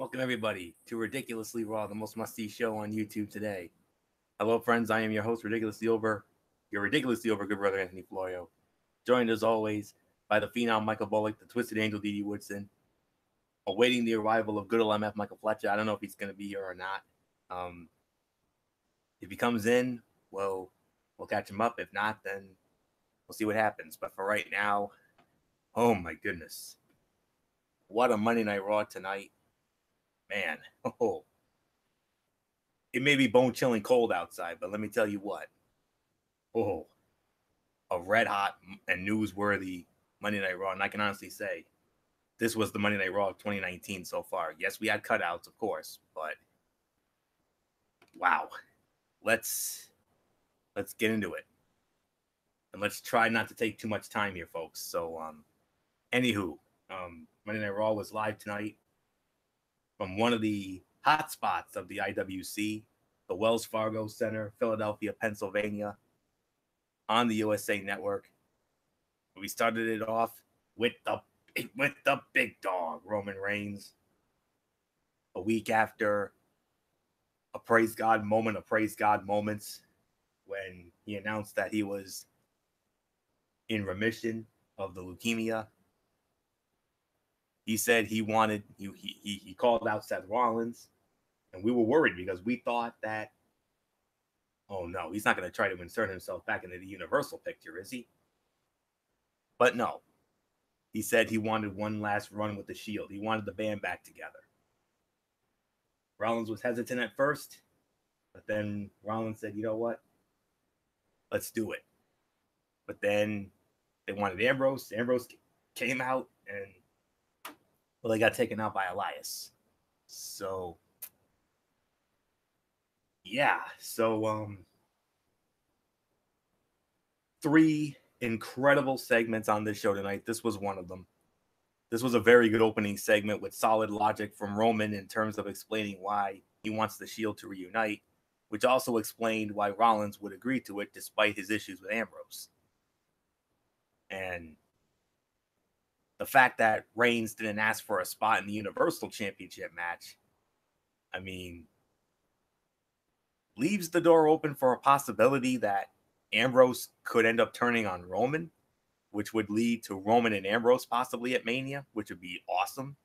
Welcome, everybody, to Ridiculously Raw, the most must-see show on YouTube today. Hello, friends. I am your host, your ridiculously over good brother, Anthony Florio. Joined, as always, by the phenom Michael Bullock, the Twisted Angel, Dee Woodson, awaiting the arrival of good old MF Michael Fletcher. I don't know if he's going to be here or not. If he comes in, we'll catch him up. If not, then we'll see what happens. But for right now, oh my goodness. What a Monday Night Raw tonight. Man, oh, it may be bone-chilling cold outside, but let me tell you what. Oh, a red-hot and newsworthy Monday Night Raw. And I can honestly say, this was the Monday Night Raw of 2019 so far. Yes, we had cutouts, of course, but wow. Let's get into it. And let's try not to take too much time here, folks. So, anywho, Monday Night Raw was live tonight from one of the hot spots of the IWC, the Wells Fargo Center, Philadelphia, Pennsylvania, on the USA Network. We started it off with the big dog, Roman Reigns. A week after a Praise God moment of Praise God moments, when he announced that he was in remission of the leukemia. He said he called out Seth Rollins, and we were worried because we thought that, oh no, he's not going to try to insert himself back into the Universal picture, is he? But no. He said he wanted one last run with the Shield. He wanted the band back together. Rollins was hesitant at first, but then Rollins said, you know what? Let's do it. But then they wanted Ambrose. Ambrose came out, and they got taken out by Elias. So, yeah. So, 3 incredible segments on this show tonight. This was one of them. This was a very good opening segment with solid logic from Roman in terms of explaining why he wants the Shield to reunite, which also explained why Rollins would agree to it despite his issues with Ambrose. And the fact that Reigns didn't ask for a spot in the Universal Championship match, I mean, leaves the door open for a possibility that Ambrose could end up turning on Roman, which would lead to Roman and Ambrose possibly at Mania, which would be awesome.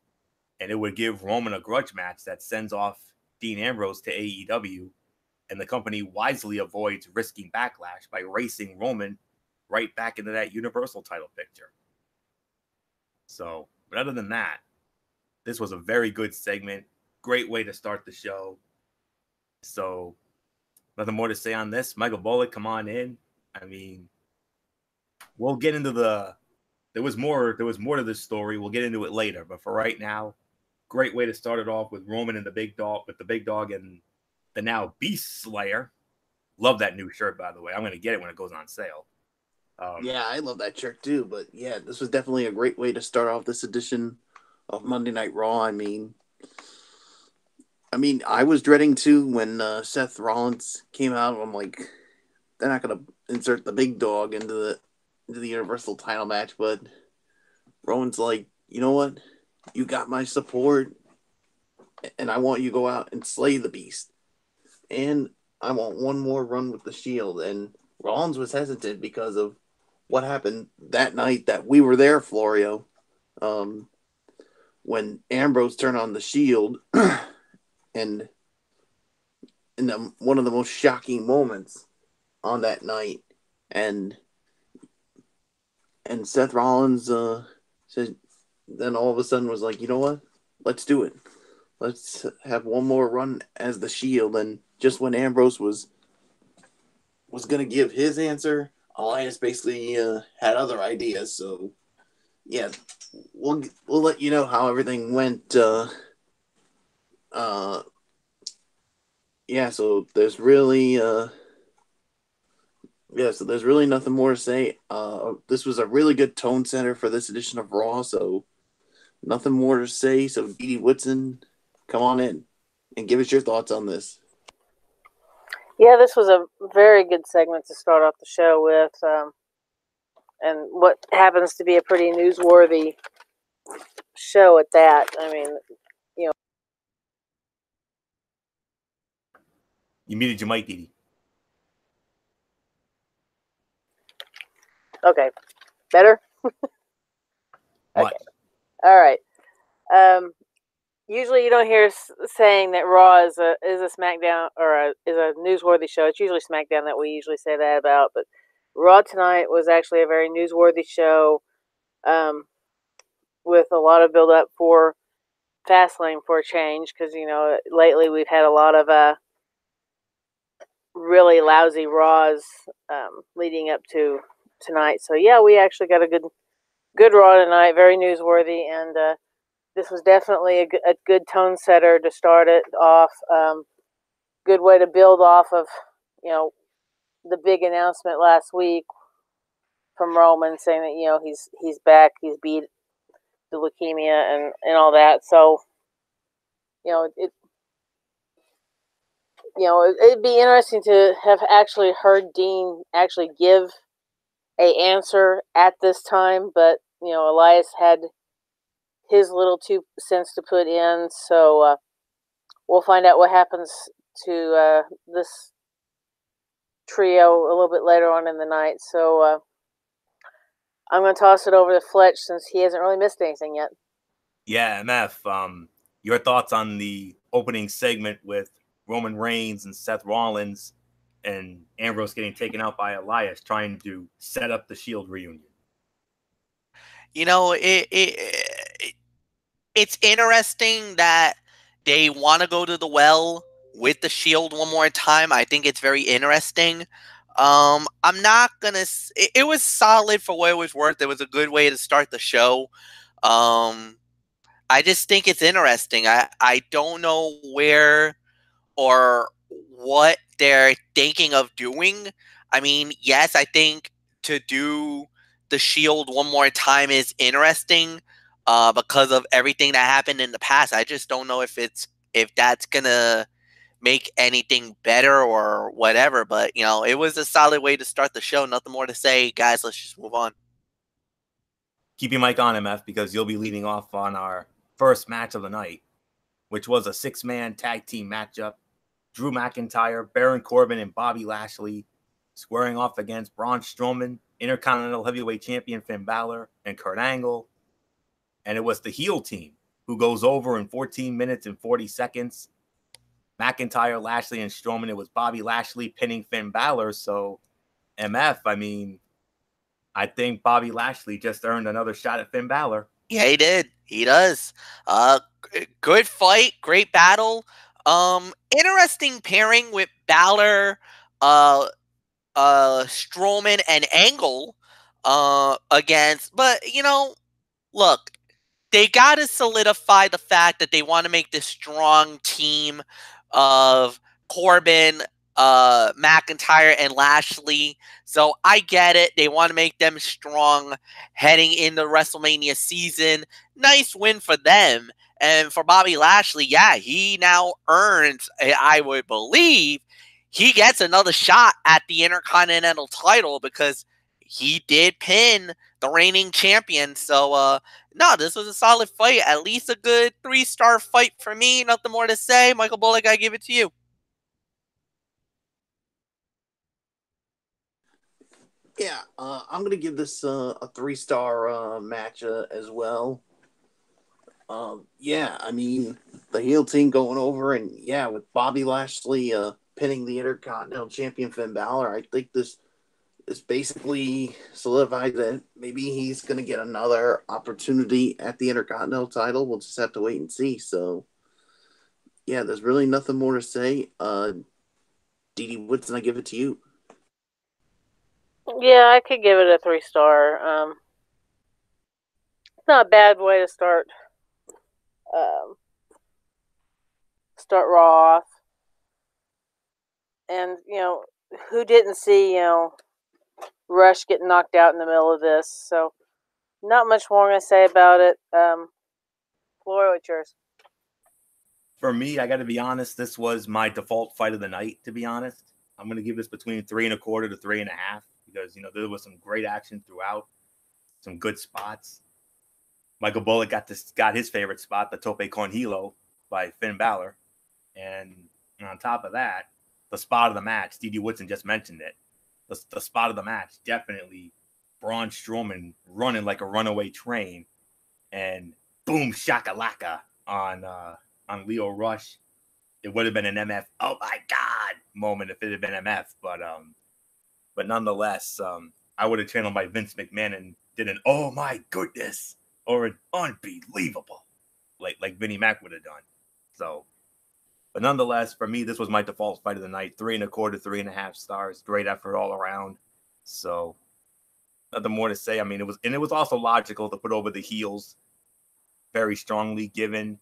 And it would give Roman a grudge match that sends off Dean Ambrose to AEW, and the company wisely avoids risking backlash by racing Roman right back into that Universal title picture. So, but other than that, this was a very good segment. Great way to start the show. So, nothing more to say on this. Michael Bullock, come on in. I mean, we'll get into there was more to this story. We'll get into it later. But for right now, great way to start it off with Roman and the big dog and the now Beast Slayer. Love that new shirt, by the way. I'm going to get it when it goes on sale. Yeah, I love that shirt too. But yeah, this was definitely a great way to start off this edition of Monday Night Raw. I mean, I was dreading too when Seth Rollins came out. I'm like, they're not gonna insert the big dog into the Universal title match, but Roman's like, you know what? You got my support, and I want you to go out and slay the Beast, and I want one more run with the Shield. And Rollins was hesitant because of what happened that night that we were there, Florio, when Ambrose turned on the Shield, and in one of the most shocking moments on that night, and Seth Rollins said, then all of a sudden was like, you know what? Let's do it. Let's have one more run as the Shield. And just when Ambrose was going to give his answer, Elias basically had other ideas. So, yeah, we'll let you know how everything went. Yeah, so there's really there's really nothing more to say. This was a really good tone setter for this edition of Raw, so nothing more to say. So Dee Woodson, come on in and give us your thoughts on this. Yeah, this was a very good segment to start off the show with, and what happens to be a pretty newsworthy show at that. I mean, You muted your mic, Didi. Okay. Better? Much. Okay. All right. Usually you don't hear saying that Raw is a SmackDown or is a newsworthy show. It's usually SmackDown that we usually say that about, but Raw tonight was actually a very newsworthy show, with a lot of build up for Fastlane for a change, because lately we've had a lot of really lousy Raws leading up to tonight. So yeah, we actually got a good Raw tonight, very newsworthy, and this was definitely a good tone setter to start it off. Good way to build off of the big announcement last week from Roman saying that he's back, he's beat the leukemia and all that. So it'd be interesting to have actually heard Dean actually give a answer at this time, but Elias had his little 2 cents to put in, so we'll find out what happens to this trio a little bit later on in the night. So I'm going to toss it over to Fletch since he hasn't really missed anything yet. Yeah, MF, your thoughts on the opening segment with Roman Reigns and Seth Rollins and Ambrose getting taken out by Elias, trying to set up the Shield reunion? It's interesting that they want to go to the well with the Shield one more time. I think it's very interesting. I'm not gonna. It was solid for what it was worth. It was a good way to start the show. I just think it's interesting. I don't know where or what they're thinking of doing. I mean, yes, I think to do the Shield one more time is interesting because of everything that happened in the past. I just don't know if that's gonna make anything better or whatever. But it was a solid way to start the show. Nothing more to say, guys. Let's just move on. Keep your mic on, MF, because you'll be leading off on our first match of the night, which was a 6-man tag team matchup. Drew McIntyre, Baron Corbin, and Bobby Lashley squaring off against Braun Strowman, Intercontinental Heavyweight Champion Finn Balor, and Kurt Angle. And it was the heel team who goes over in 14 minutes and 40 seconds. McIntyre, Lashley, and Strowman. It was Bobby Lashley pinning Finn Balor. So, MF, I mean, I think Bobby Lashley just earned another shot at Finn Balor. Yeah, he did. He does. Good fight, great battle. Interesting pairing with Balor, Strowman, and Angle, against. But look, they gotta solidify the fact that they want to make this strong team of Corbin, McIntyre, and Lashley. So I get it. They want to make them strong heading into WrestleMania season. Nice win for them. And for Bobby Lashley, yeah, he now earns, I would believe, he gets another shot at the Intercontinental title because he did pin the reigning champion. So, no, this was a solid fight. At least a good 3-star fight for me. Nothing more to say. Michael Bullock, I give it to you. Yeah, I'm gonna give this a 3-star match as well. Yeah, I mean the heel team going over, and yeah, with Bobby Lashley pinning the Intercontinental Champion Finn Balor, I think this basically solidifies that maybe he's gonna get another opportunity at the Intercontinental title. We'll just have to wait and see. So, yeah, there's really nothing more to say. Didi Woodson, I give it to you. Yeah, I could give it a 3-star. It's not a bad way to start Raw off. And who didn't see Rush getting knocked out in the middle of this? So not much more I'm gonna say about it. Floor, what's yours? For me, I got to be honest, this was my default fight of the night, to be honest. I'm going to give this between 3.25 to 3.5 because, there was some great action throughout, some good spots. Michael Bullock got his favorite spot, the Tope con Hilo by Finn Balor. And on top of that, the spot of the match. D.D. Woodson just mentioned it. The spot of the match, definitely Braun Strowman running like a runaway train, and boom shakalaka on Leo Rush. It would have been an MF. Oh my God! Moment if it had been MF, but nonetheless, I would have channeled my Vince McMahon and did an oh my goodness or an unbelievable, like Vinnie Mac would have done. So, but nonetheless, for me, this was my default fight of the night. 3.25, 3.5 stars. Great effort all around. So, nothing more to say. I mean, it was also logical to put over the heels very strongly, given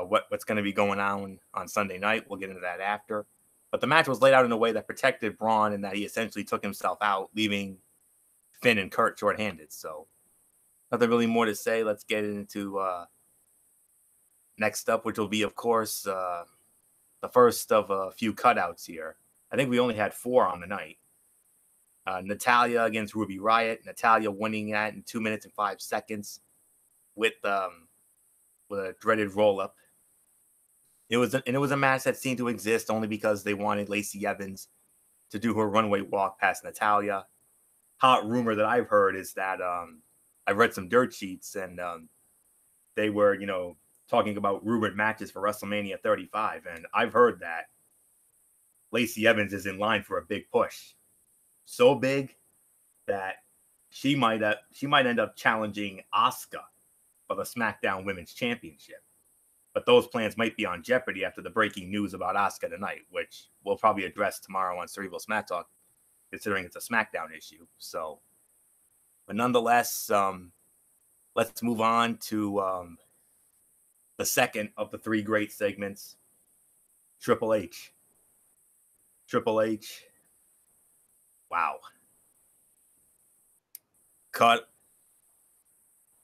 what's going to be going on Sunday night. We'll get into that after. But the match was laid out in a way that protected Braun and that he essentially took himself out, leaving Finn and Kurt shorthanded. So, nothing really more to say. Let's get into next up, which will be, of course, the first of a few cutouts here. I think we only had 4 on the night. Natalya against Ruby Riott. Natalya winning that in 2 minutes and 5 seconds with a dreaded roll-up. It was a match that seemed to exist only because they wanted Lacey Evans to do her runway walk past Natalya. Hot rumor that I've heard is that I've read some dirt sheets, and they were, talking about rumored matches for WrestleMania 35, and I've heard that Lacey Evans is in line for a big push. So big that she might end up challenging Asuka for the SmackDown Women's Championship. But those plans might be on jeopardy after the breaking news about Asuka tonight, which we'll probably address tomorrow on Cerebral Smack Talk, considering it's a SmackDown issue. So, but nonetheless, let's move on to the second of the 3 great segments, Triple H. Triple H. Wow. Cut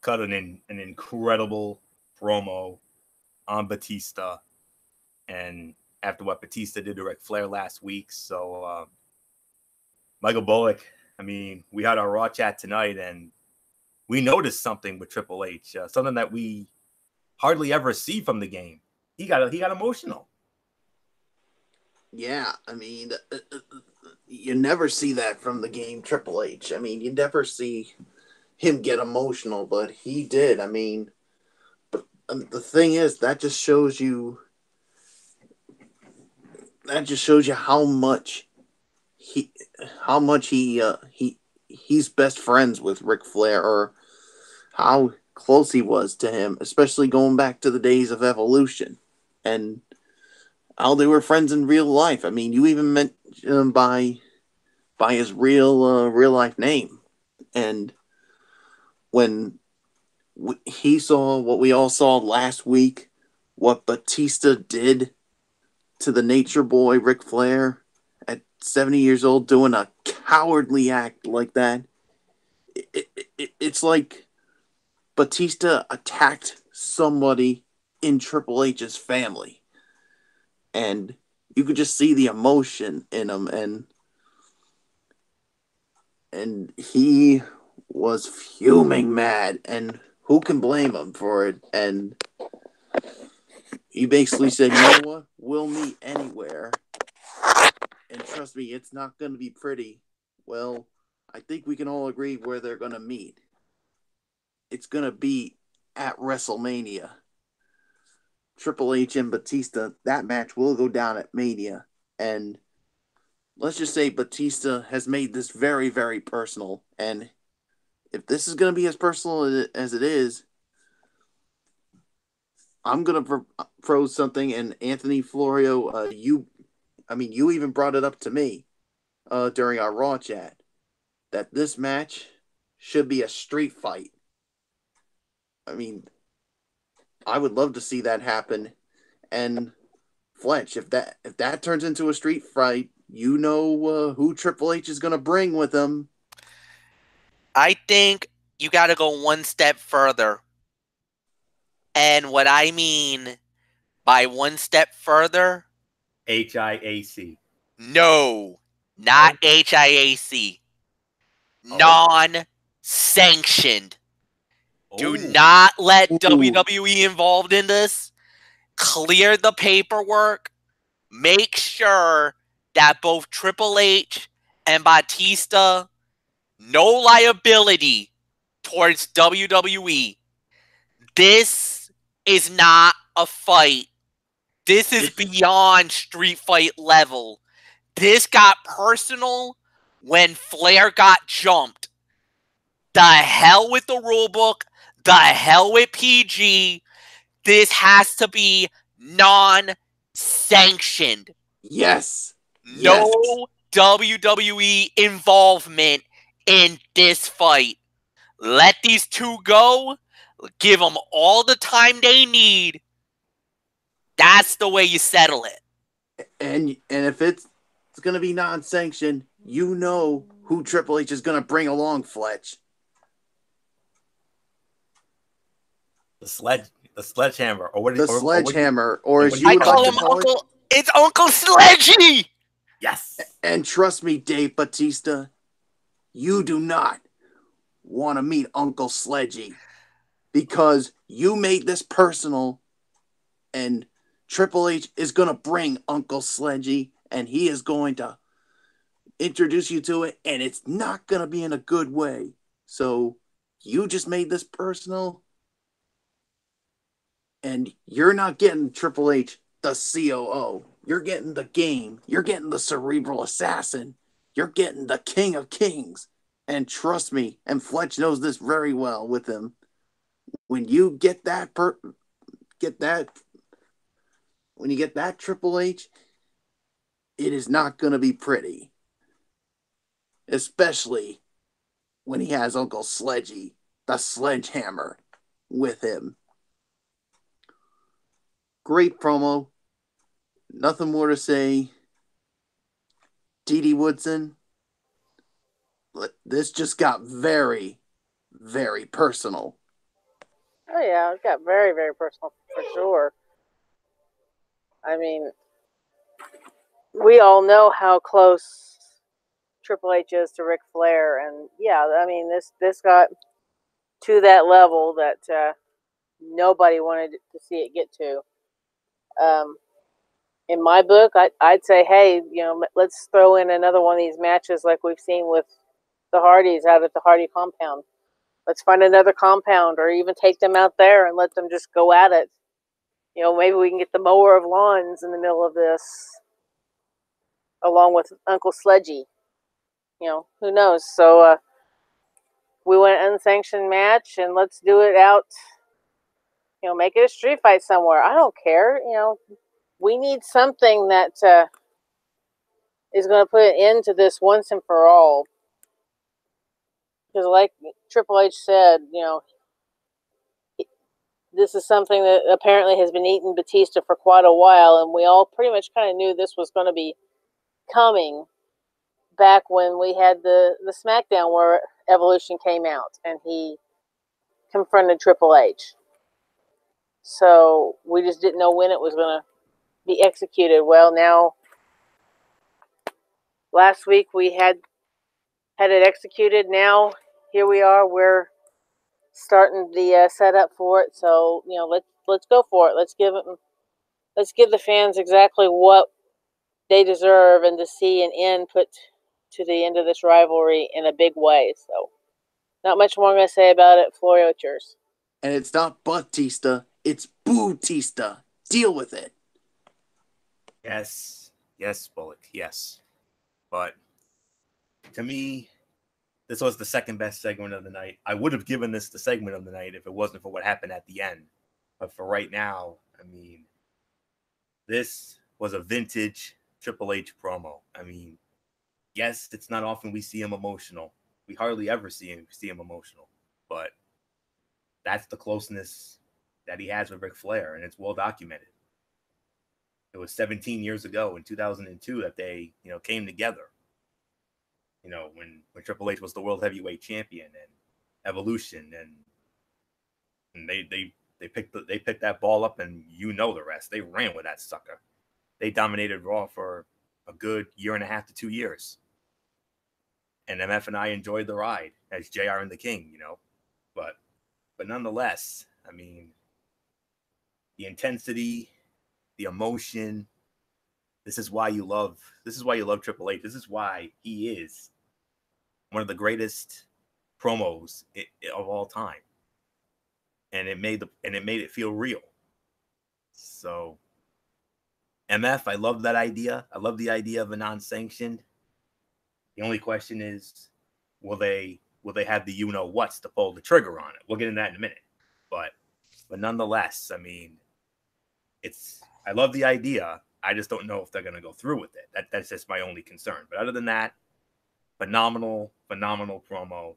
an incredible promo on Batista, and after what Batista did to Ric Flair last week. So, Michael Bullock, I mean, we had our Raw chat tonight, and we noticed something with Triple H, something that we hardly ever see from the game. He got emotional. Yeah, I mean, you never see that from the game Triple H. I mean, you never see him get emotional, but he did. I mean, but the thing is, that just shows you how much he's best friends with Ric Flair, or how close he was to him, especially going back to the days of Evolution, and how they were friends in real life. I mean, you even mentioned him by his real life name, and when he saw what we all saw last week, what Batista did to the Nature Boy Ric Flair at 70 years old, doing a cowardly act like that, it's like Batista attacked somebody in Triple H's family. And you could just see the emotion in him, and he was fuming mad, and who can blame him for it? And he basically said, you know what? We'll meet anywhere. And trust me, it's not going to be pretty. Well, I think we can all agree where they're going to meet. It's going to be at WrestleMania. Triple H and Batista, that match will go down at Mania. And let's just say Batista has made this very, very personal. And if this is going to be as personal as it is, I'm going to propose something. And Anthony Florio, you even brought it up to me during our Raw chat, that this match should be a street fight. I mean, I would love to see that happen. And Fletch, if that turns into a street fight, you know who Triple H is going to bring with him. I think you got to go one step further. And what I mean by one step further, HIAC. No, not HIAC. Non-sanctioned. Do not let WWE involved in this. Clear the paperwork. make sure that both Triple H and Batista, no liability towards WWE. This is not a fight. This is beyond street fight level. This got personal when Flair got jumped. The hell with the rulebook. The hell with PG. This has to be non-sanctioned. Yes. No WWE involvement in this fight. Let these two go. Give them all the time they need. That's the way you settle it. And if it's going to be non-sanctioned, you know who Triple H is going to bring along, Fletch. The sledgehammer, or what? The sledgehammer, or as you I would call like him to call Uncle. It's Uncle Sledgy. Yes. And trust me, Dave Batista, you do not want to meet Uncle Sledgy because you made this personal, and Triple H is going to bring Uncle Sledgy, and he is going to introduce you to it, and it's not going to be in a good way. So you just made this personal, and you're not getting Triple H, the COO. You're getting the game. You're getting the cerebral assassin. You're getting the King of Kings. And trust me, and Fletch knows this very well with him, when you get that when you get that Triple H, it is not going to be pretty. Especially when he has Uncle Sledgy, the sledgehammer, with him. Great promo. Nothing more to say. Dee Woodson, this just got very, very personal. Oh, yeah, it got very, very personal for sure. I mean, we all know how close Triple H is to Ric Flair, and yeah, I mean, this got to that level that nobody wanted to see it get to. In my book, I'd say, hey, let's throw in another one of these matches like we've seen with the Hardys out at the Hardy compound. Let's find another compound, or even take them out there and let them just go at it. Maybe we can get the mower of lawns in the middle of this, along with Uncle Sledgy. Who knows? So we went unsanctioned match, and let's do it out. Make it a street fight somewhere. I don't care. We need something that is going to put an end to this once and for all. Because like Triple H said, this is something that apparently has been eating Batista for quite a while, and we all pretty much kind of knew this was going to be coming back when we had the SmackDown where Evolution came out and he confronted Triple H. So we just didn't know when it was going to be executed. Well, now, last week we had it executed. Now, here we are. We're starting the setup for it. So, let's go for it. Let's give the fans exactly what they deserve, and to see an end put to the end of this rivalry in a big way. So, not much more I'm going to say about it. Florio, it's yours. And it's not Batista, it's Bootista. Deal with it. Yes, Bullock, yes. But to me, this was the second best segment of the night. I would have given this the segment of the night if it wasn't for what happened at the end. But for right now, I mean, this was a vintage Triple H promo. I mean, yes, it's not often we see him emotional. We hardly ever see him emotional. But that's the closeness that he has with Ric Flair, and it's well documented. It was 17 years ago in 2002 that they, came together. When Triple H was the World Heavyweight Champion, and Evolution, and they picked that ball up, and the rest. They ran with that sucker. They dominated Raw for a good year and a half to 2 years. And MF and I enjoyed the ride as JR and the King, But nonetheless, I mean, the intensity, the emotion, This is why you love Triple H. This is why he is one of the greatest promos of all time. And it made it feel real. So MF, I love that idea. I love the idea of a non-sanctioned. The only question is, will they have the whats to pull the trigger on it? We'll get into that in a minute. But nonetheless, I mean, I love the idea. I just don't know if they're going to go through with it. That's just my only concern. But other than that, phenomenal promo.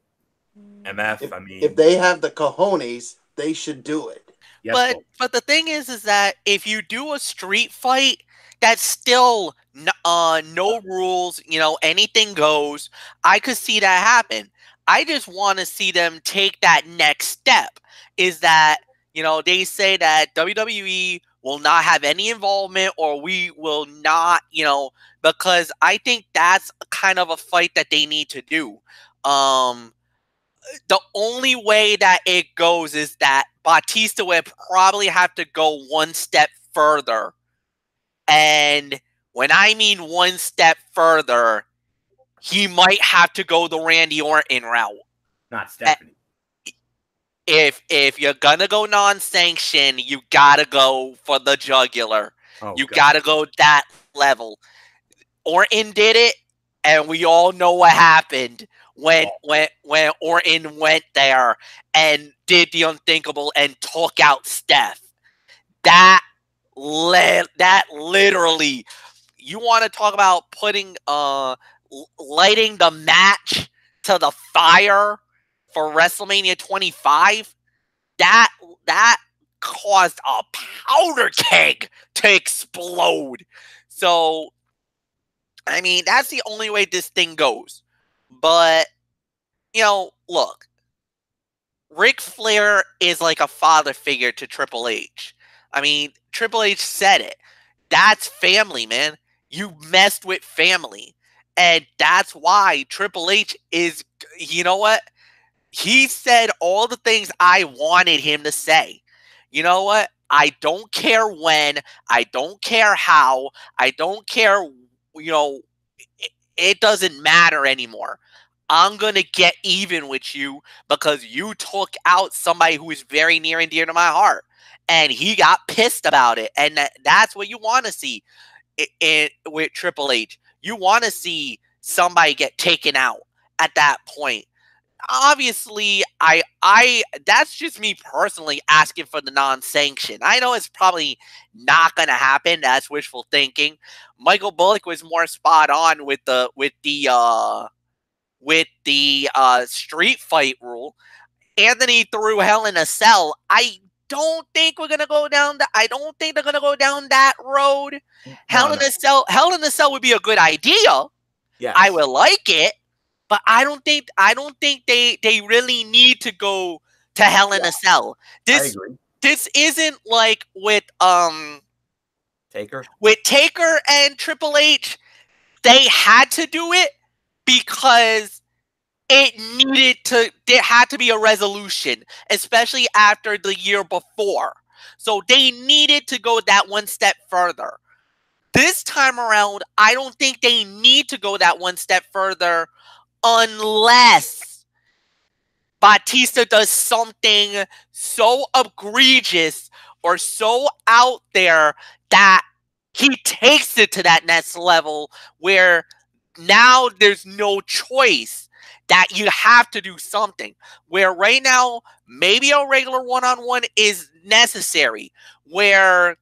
MF, if they have the cojones, they should do it. Yes, but the thing is that if you do a street fight, that's still no rules. Anything goes. I could see that happen. I just want to see them take that next step. Is that they say that WWE will not have any involvement, or we will not, because I think that's kind of a fight that they need to do. The only way that it goes is that Batista would probably have to go one step further. And when I mean one step further, he might have to go the Randy Orton route. Not Stephanie. If you're gonna go non-sanctioned, you gotta go for the jugular. You gotta go that level. Orton did it, and we all know what happened when Orton went there and did the unthinkable and took out Steph. That literally, you want to talk about putting lighting the match to the fire for WrestleMania 25, that caused a powder keg to explode. So, I mean, that's the only way this thing goes. But, look, Ric Flair is like a father figure to Triple H. I mean, Triple H said it. That's family, man. You messed with family. And that's why Triple H is, you know what? He said all the things I wanted him to say. You know what? I don't care when. I don't care how. I don't care, it doesn't matter anymore. I'm going to get even with you because you took out somebody who is very near and dear to my heart. And he got pissed about it. And that's what you want to see with Triple H. You want to see somebody get taken out at that point. Obviously, that's just me personally asking for the non-sanction. I know it's probably not going to happen. That's wishful thinking. Michael Bullock was more spot on with the street fight rule. Anthony threw Hell in a Cell. I don't think we're gonna go down that. I don't think they're gonna go down that road. Hell in a Cell would be a good idea. Yeah, I would like it, but I don't think they really need to go to Hell in a Cell. I agree. This isn't like with Taker and Triple H. They had to do it because there had to be a resolution, especially after the year before. So they needed to go that one step further. This time around, I don't think they need to go that one step further unless Batista does something so egregious or so out there that he takes it to that next level where now there's no choice. That you have to do something. Where right now, maybe a regular one-on-one is necessary. Where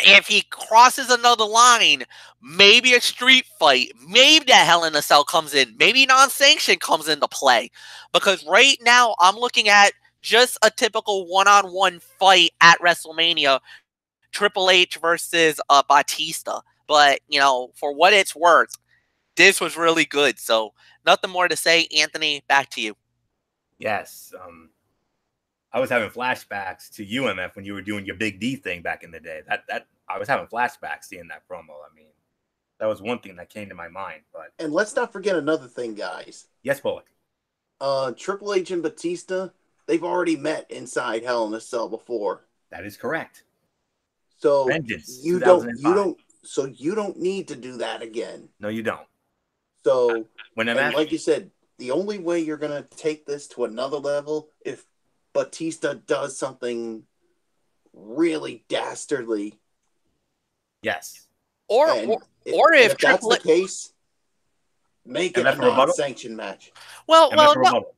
if he crosses another line, maybe a street fight, maybe that Hell in a Cell comes in, maybe non-sanction comes into play. Because right now, I'm looking at just a typical one-on-one fight at WrestleMania, Triple H versus Batista. But, for what it's worth, this was really good. So, nothing more to say. Anthony, back to you. Yes. I was having flashbacks to UMF when you were doing your Big D thing back in the day. That I was having flashbacks seeing that promo. I mean, that was one thing that came to my mind. And let's not forget another thing, guys. Yes, Bullock. Triple H and Batista, they've already met inside Hell in a Cell before. That is correct. So Vengeance, you don't So you don't need to do that again. No, you don't. So, When and MF, like you said, the only way you're going to take this to another level if Batista does something really dastardly. yes. Or And if if that's Triple the H, case, make it MF a rebuttal? non-sanctioned match. well, MF no, rebuttal.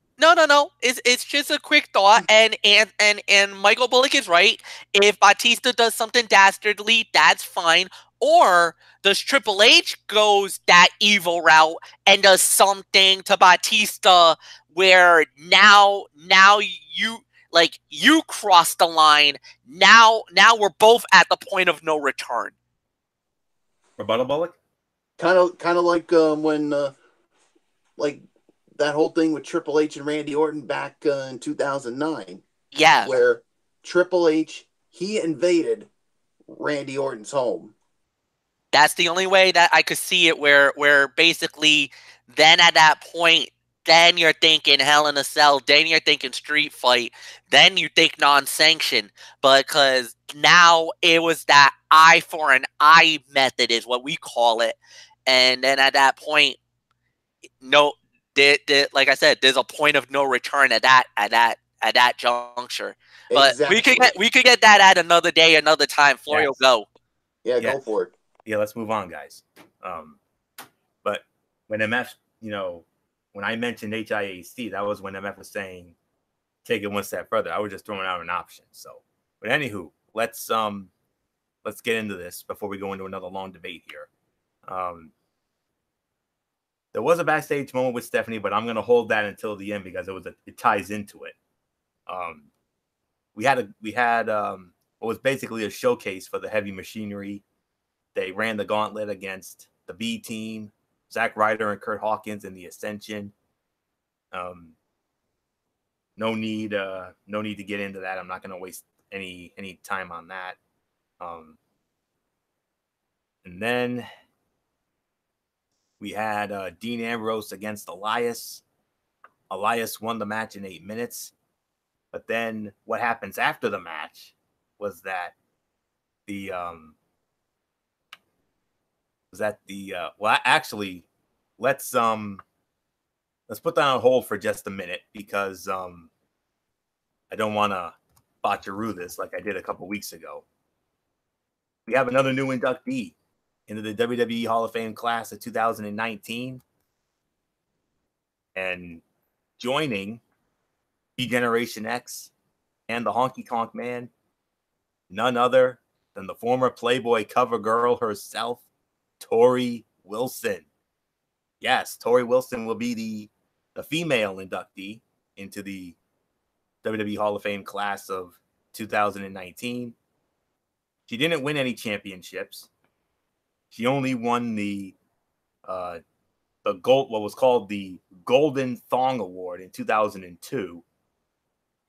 no. It's just a quick thought, and Michael Bullock is right. If Batista does something dastardly, that's fine. Or does Triple H goes that evil route and does something to Batista where now you cross the line. Now we're both at the point of no return. Rebuttal Bullock? Kind of like when like that whole thing with Triple H and Randy Orton back in 2009, Yeah. where Triple H, he invaded Randy Orton's home. That's the only way that I could see it where basically then at that point, then you're thinking Hell in a Cell, then you're thinking street fight, then you think non-sanction. Because now it was that eye for an eye method is what we call it. And then at that point, no, like I said, there's a point of no return at that juncture. But Exactly. we could get that at another day, another time. Florio, Yes. go. Yeah, Yes. go for it. Yeah, let's move on, guys. But when MF, when I mentioned HIAC, that was when MF was saying take it one step further. I was just throwing out an option. So, but anywho, let's get into this before we go into another long debate here. There was a backstage moment with Stephanie, but I'm gonna hold that until the end because it ties into it. We had what was basically a showcase for the Heavy Machinery. They ran the gauntlet against the B Team, Zack Ryder and Kurt Hawkins in the Ascension. No need to get into that. I'm not going to waste any time on that. And then we had Dean Ambrose against Elias. Elias won the match in 8 minutes. But then what happens after the match was that actually, let's put that on hold for just a minute because I don't want to botcheroo this like I did a couple weeks ago. We have another new inductee into the WWE Hall of Fame class of 2019, and joining Generation X and the Honky Tonk Man, none other than the former Playboy cover girl herself, Torrie Wilson. Yes, Torrie Wilson will be the female inductee into the WWE Hall of Fame class of 2019. She didn't win any championships. She only won what was called the Golden Thong Award in 2002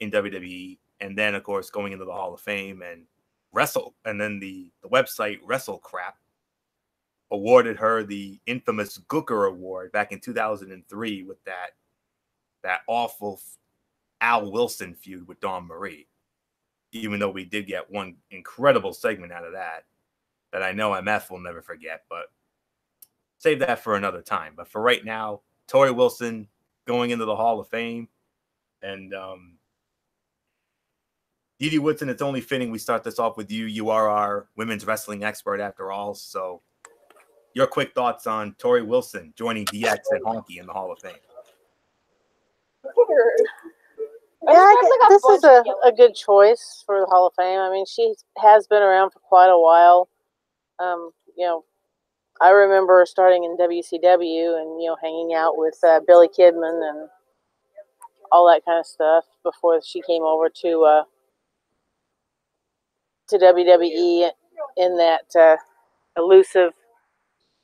in WWE, and then of course going into the Hall of Fame and then the website WrestleCrap awarded her the infamous Gooker Award back in 2003 with that awful Al Wilson feud with Dawn Marie. Even though we did get one incredible segment out of that I know MF will never forget, but save that for another time. But for right now, Torrie Wilson going into the Hall of Fame. And Dee Dee Woodson, it's only fitting we start this off with you. You are our women's wrestling expert after all. So your quick thoughts on Torrie Wilson joining DX and Honky in the Hall of Fame. Yeah, this is a good choice for the Hall of Fame. I mean, she has been around for quite a while. I remember starting in WCW and, hanging out with Billy Kidman and all that kind of stuff before she came over to WWE in that elusive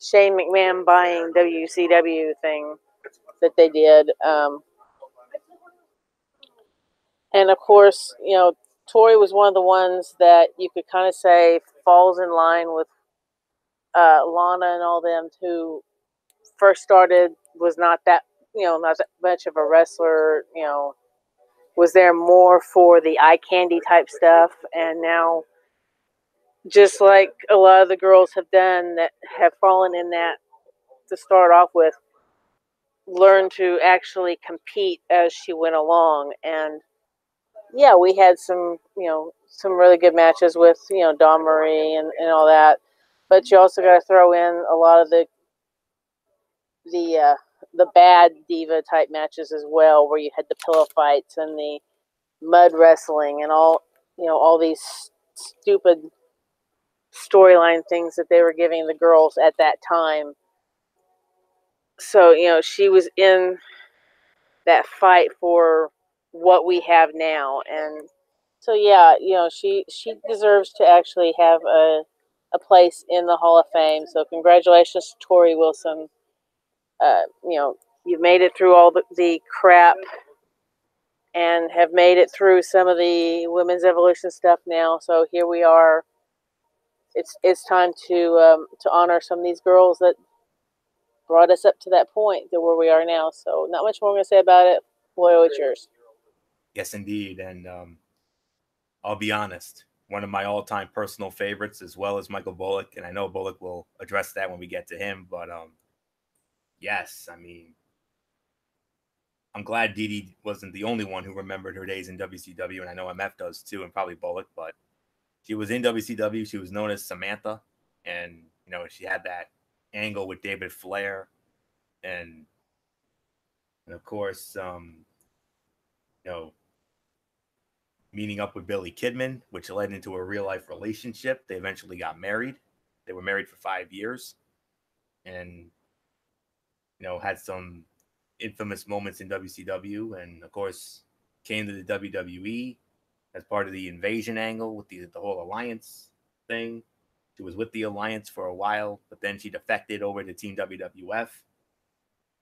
Shane McMahon buying WCW thing that they did. And of course, Torrie was one of the ones that you could kind of say falls in line with Lana and all them who first started, was not that much of a wrestler, was there more for the eye candy type stuff, and now just like a lot of the girls have done that have fallen in that to start off with, learn to actually compete as she went along. And yeah, we had some, some really good matches with, Dawn Marie and all that. But you also got to throw in a lot of the bad diva type matches as well, where you had the pillow fights and the mud wrestling and all these stupid storyline things that they were giving the girls at that time. So she was in that fight for what we have now, and so yeah, she deserves to actually have a place in the Hall of Fame. So congratulations to Tori Wilson. You've made it through all the crap and have made it through some of the women's evolution stuff now. So here we are. It's time to honor some of these girls that brought us up to that point to where we are now. So not much more I'm going to say about it. Loyal, it's yours. Yes, indeed. And I'll be honest, one of my all-time personal favorites, as well as Michael Bullock, and I know Bullock will address that when we get to him, but yes, I mean, I'm glad Dee Dee wasn't the only one who remembered her days in WCW, and I know MF does too, and probably Bullock, but she was in WCW. She was known as Samantha, and, she had that angle with David Flair, and of course, meeting up with Billy Kidman, which led into a real-life relationship. They eventually got married. They were married for 5 years, and, had some infamous moments in WCW, and of course came to the WWE as part of the Invasion angle with the whole alliance thing. She was with the alliance for a while, but then she defected over to Team WWF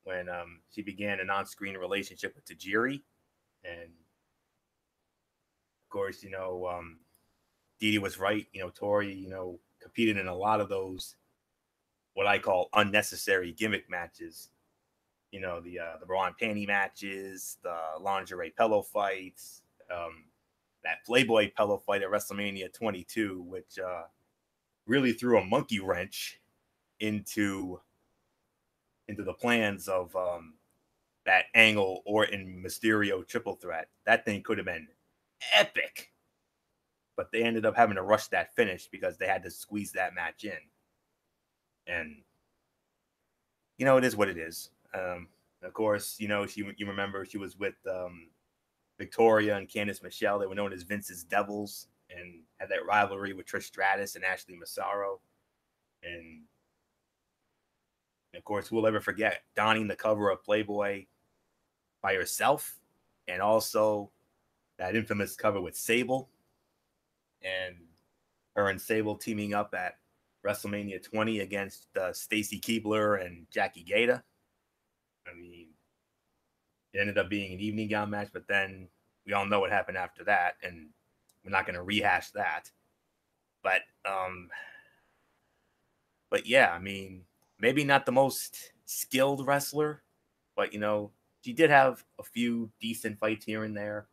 when she began an on-screen relationship with Tajiri. And of course, Dee Dee was right. Tori, competed in a lot of those what I call unnecessary gimmick matches. The bra and panty matches, the lingerie pillow fights, that Playboy pillow fight at WrestleMania 22, which really threw a monkey wrench into the plans of that Angle, Orton, Mysterio triple threat. That thing could have been epic, but they ended up having to rush that finish because they had to squeeze that match in. And it is what it is. Of course, you remember she was with Victoria and Candice Michelle. They were known as Vince's Devils and had that rivalry with Trish Stratus and Ashley Massaro. And of course, we'll never forget donning the cover of Playboy by herself, and also that infamous cover with Sable, and her and Sable teaming up at WrestleMania 20 against Stacy Keibler and Jackie Gata. I mean, it ended up being an evening gown match, but then we all know what happened after that, and we're not going to rehash that. But yeah, I mean, maybe not the most skilled wrestler, but she did have a few decent fights here and there.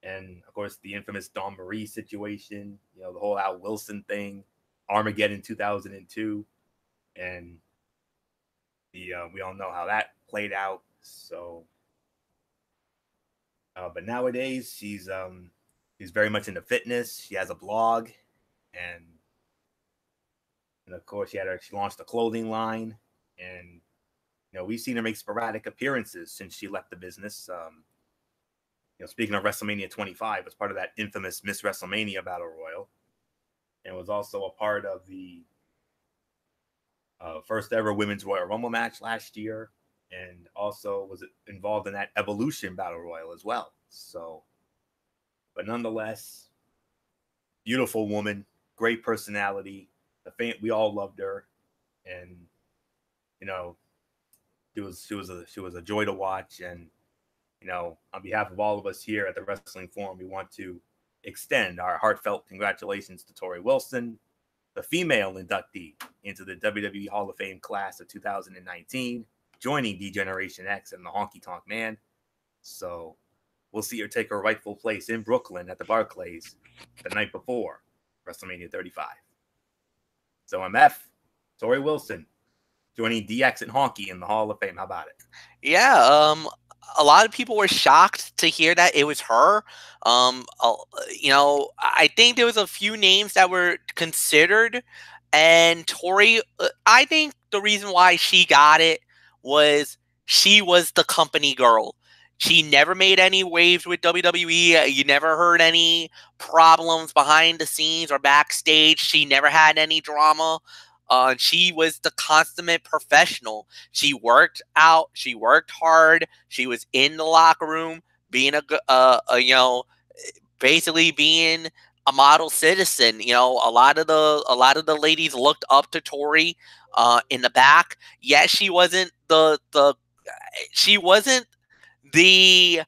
And of course, the infamous Dawn Marie situation, the whole Al Wilson thing, Armageddon 2002, and we all know how that played out. So, but nowadays she's very much into fitness. She has a blog, and of course she launched a clothing line, and we've seen her make sporadic appearances since she left the business. Speaking of WrestleMania 25, was part of that infamous Miss WrestleMania Battle Royal, and was also a part of the first ever Women's Royal Rumble match last year, and also was involved in that Evolution Battle Royal as well. So, but nonetheless, beautiful woman, great personality. We all loved her, and she was a joy to watch. And on behalf of all of us here at the Wrestling Forum, we want to extend our heartfelt congratulations to Tori Wilson, the female inductee into the WWE Hall of Fame class of 2019, joining D-Generation X and the Honky Tonk Man. So we'll see her take her rightful place in Brooklyn at the Barclays the night before WrestleMania 35. So MF, Tori Wilson, joining DX and Honky in the Hall of Fame. How about it? Yeah, a lot of people were shocked to hear that it was her. I think there was a few names that were considered, and Tori. I think the reason why she got it was she was the company girl. She never made any waves with WWE. You never heard any problems behind the scenes or backstage. She never had any drama. She was the consummate professional. She worked out. She worked hard. She was in the locker room, being basically being a model citizen. A lot of the ladies looked up to Tori in the back. Yes, she wasn't she wasn't the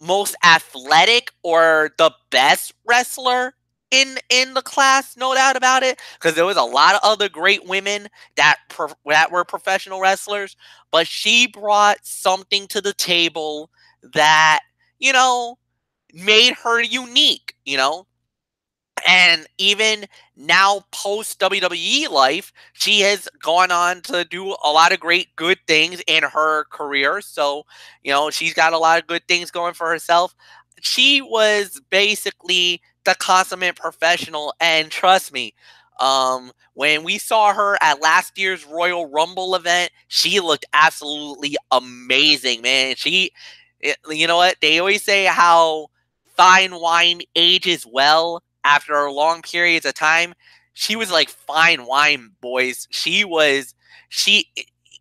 most athletic or the best wrestler in the class, no doubt about it, because there was a lot of other great women that were professional wrestlers, but she brought something to the table that made her unique. And even now, post WWE life, she has gone on to do a lot of great, good things in her career. So, she's got a lot of good things going for herself. She was basically the consummate professional. And trust me, when we saw her at last year's Royal Rumble event, she looked absolutely amazing, man. You know what? They always say how fine wine ages well after long periods of time. She was like fine wine, boys.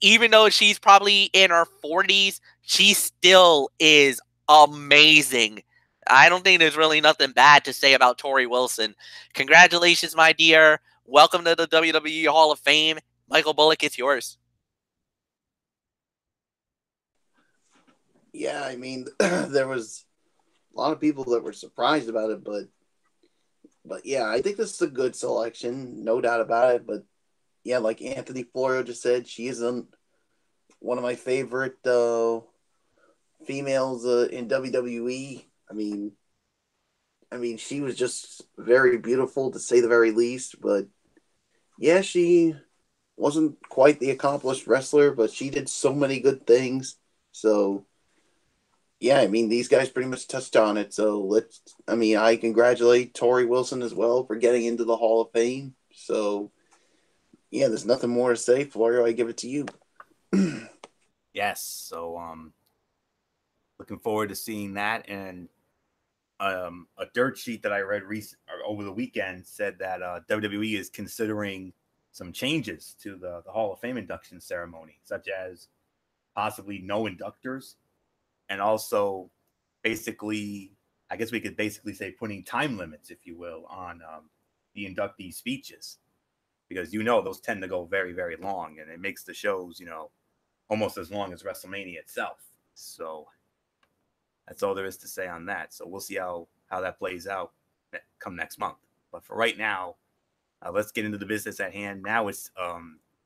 Even though she's probably in her 40s, she still is amazing. I don't think there's really nothing bad to say about Tori Wilson. Congratulations, my dear. Welcome to the WWE Hall of Fame. Michael Bullock, it's yours. Yeah, I mean, there was a lot of people that were surprised about it, but yeah, I think this is a good selection, no doubt about it. But yeah, like Anthony Florio just said, she is one of my favorite females in WWE. I mean, she was just very beautiful, to say the very least. But yeah, she wasn't quite the accomplished wrestler, but she did so many good things. So yeah, I mean, these guys pretty much touched on it. So I congratulate Tori Wilson as well for getting into the Hall of Fame. So yeah, there's nothing more to say. Florio, I give it to you. Yes. So looking forward to seeing that. And a dirt sheet that I read over the weekend said that WWE is considering some changes to the Hall of Fame induction ceremony, such as possibly no inductors, and also basically, I guess we could basically say putting time limits, if you will, on the inductee speeches, because those tend to go very, very long, and it makes the shows almost as long as WrestleMania itself. So that's all there is to say on that. So we'll see how that plays out come next month. But for right now, let's get into the business at hand. Now it's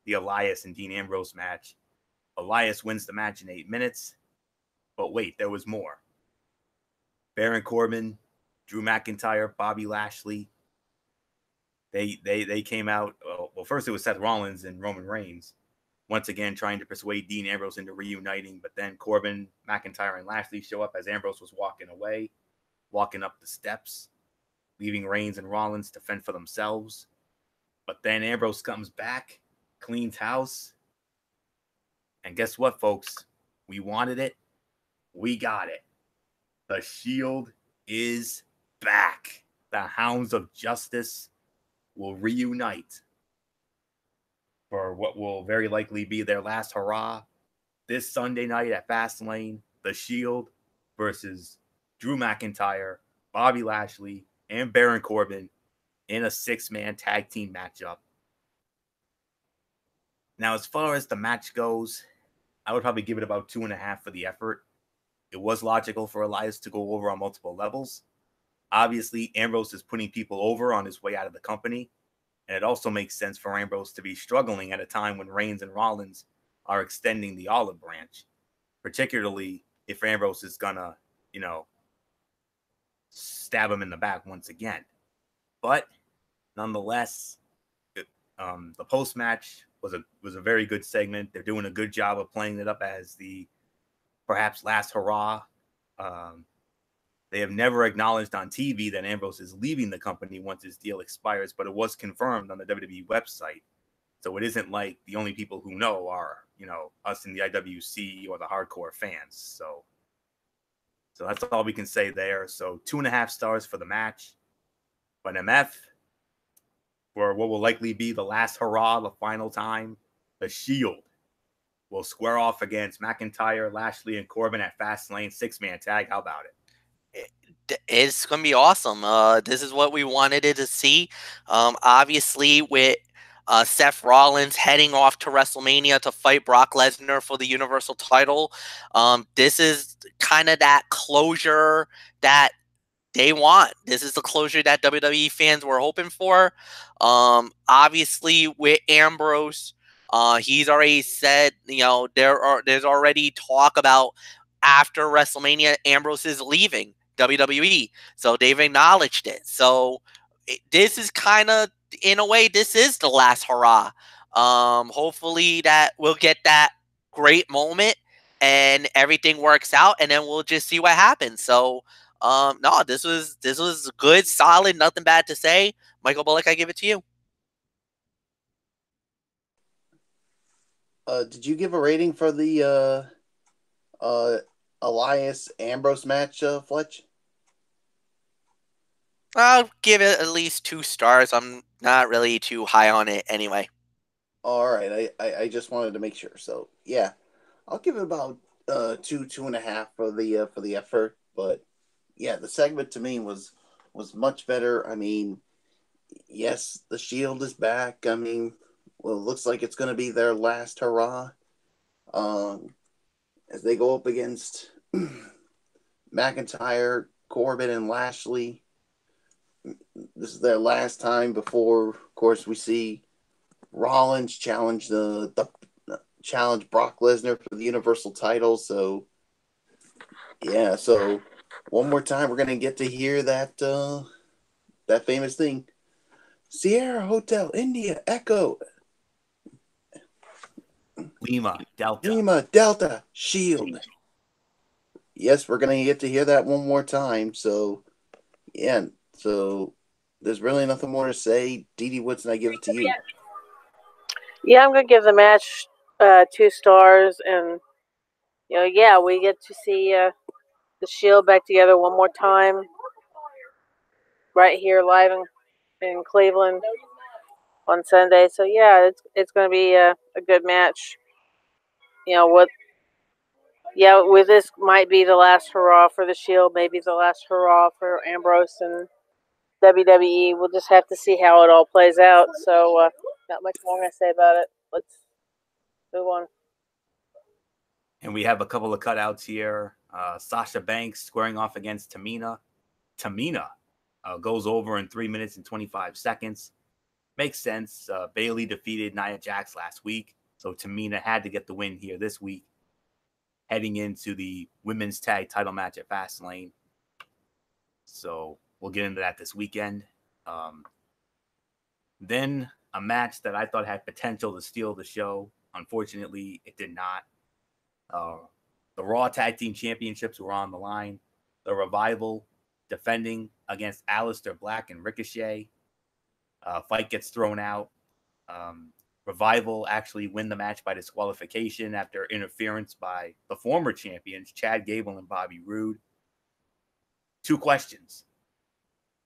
the Elias and Dean Ambrose match. Elias wins the match in 8 minutes. But wait, there was more. Baron Corbin, Drew McIntyre, Bobby Lashley. They came out. Well, first it was Seth Rollins and Roman Reigns, once again trying to persuade Dean Ambrose into reuniting. But then Corbin, McIntyre, and Lashley show up as Ambrose was walking away, walking up the steps, leaving Reigns and Rollins to fend for themselves. But then Ambrose comes back, cleans house. And guess what, folks? We wanted it. We got it. The Shield is back. The Hounds of Justice will reunite for what will very likely be their last hurrah this Sunday night at Fastlane. The Shield versus Drew McIntyre, Bobby Lashley, and Baron Corbin in a 6-man tag team matchup. Now, as far as the match goes, I would probably give it about 2.5 for the effort. It was logical for Elias to go over on multiple levels. Obviously, Ambrose is putting people over on his way out of the company. And it also makes sense for Ambrose to be struggling at a time when Reigns and Rollins are extending the olive branch, particularly if Ambrose is going to, stab him in the back once again. But nonetheless, the post match was a very good segment. They're doing a good job of playing it up as the perhaps last hurrah. They have never acknowledged on TV that Ambrose is leaving the company once his deal expires, but it was confirmed on the WWE website. So it isn't like the only people who know are, us in the IWC or the hardcore fans. So that's all we can say there. So 2.5 stars for the match. But MF, for what will likely be the last hurrah, the final time, the Shield will square off against McIntyre, Lashley, and Corbin at Fastlane 6-man tag. How about it? It's going to be awesome. This is what we wanted it to see. Obviously, with Seth Rollins heading off to WrestleMania to fight Brock Lesnar for the Universal title, this is kind of that closure that they want. This is the closure that WWE fans were hoping for. Obviously, with Ambrose, he's already said, there's already talk about after WrestleMania, Ambrose is leaving WWE. So they've acknowledged it. So this is kind of, in a way, this is the last hurrah. Hopefully that we'll get that great moment and everything works out, and then we'll just see what happens. So no, this was good, solid, nothing bad to say. Michael Bullock, I give it to you. Did you give a rating for the Elias Ambrose match, Fletch? I'll give it at least 2 stars. I'm not really too high on it anyway. All right, I just wanted to make sure. So yeah, I'll give it about 2.5 for the effort. But yeah, the segment to me was much better. I mean, yes, the Shield is back. I mean, well, it looks like it's going to be their last hurrah. As they go up against McIntyre, Corbin, and Lashley. This is their last time before, of course, we see Rollins challenge challenge Brock Lesnar for the Universal title. So yeah, so one more time we're gonna get to hear that that famous thing, Sierra Hotel India Echo Lima Delta Shield. Yes, we're gonna get to hear that one more time. So yeah, so there's really nothing more to say. Dee Woodson, I give it to you. Yeah, I'm gonna give the match 2 stars, and yeah, we get to see the Shield back together one more time, right here live in Cleveland on Sunday. So yeah, it's gonna be a good match. With this might be the last hurrah for the Shield, maybe the last hurrah for Ambrose and WWE. We'll just have to see how it all plays out. So not much more to say about it. Let's move on. And we have a couple of cutouts here. Sasha Banks squaring off against Tamina. Tamina goes over in 3 minutes and 25 seconds. Makes sense. Bayley defeated Nia Jax last week, so Tamina had to get the win here this week, heading into the women's tag title match at Fastlane. So we'll get into that this weekend. Then a match that I thought had potential to steal the show. Unfortunately, it did not. The Raw Tag Team Championships were on the line. The Revival defending against Aleister Black and Ricochet. Fight gets thrown out. Revival actually win the match by disqualification after interference by the former champions, Chad Gable and Bobby Roode. 2 questions.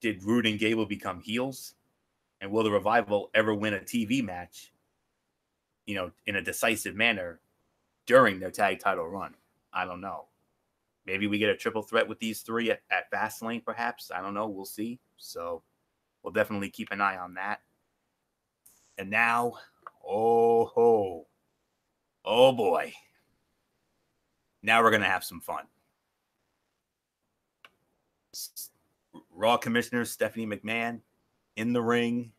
Did Roode and Gable become heels? And will the Revival ever win a TV match, in a decisive manner during their tag title run? I don't know. Maybe we get a triple threat with these 3 at Fastlane, perhaps. I don't know. We'll see. So we'll definitely keep an eye on that. And now, oh boy. Now we're going to have some fun. Raw Commissioner Stephanie McMahon in the ring.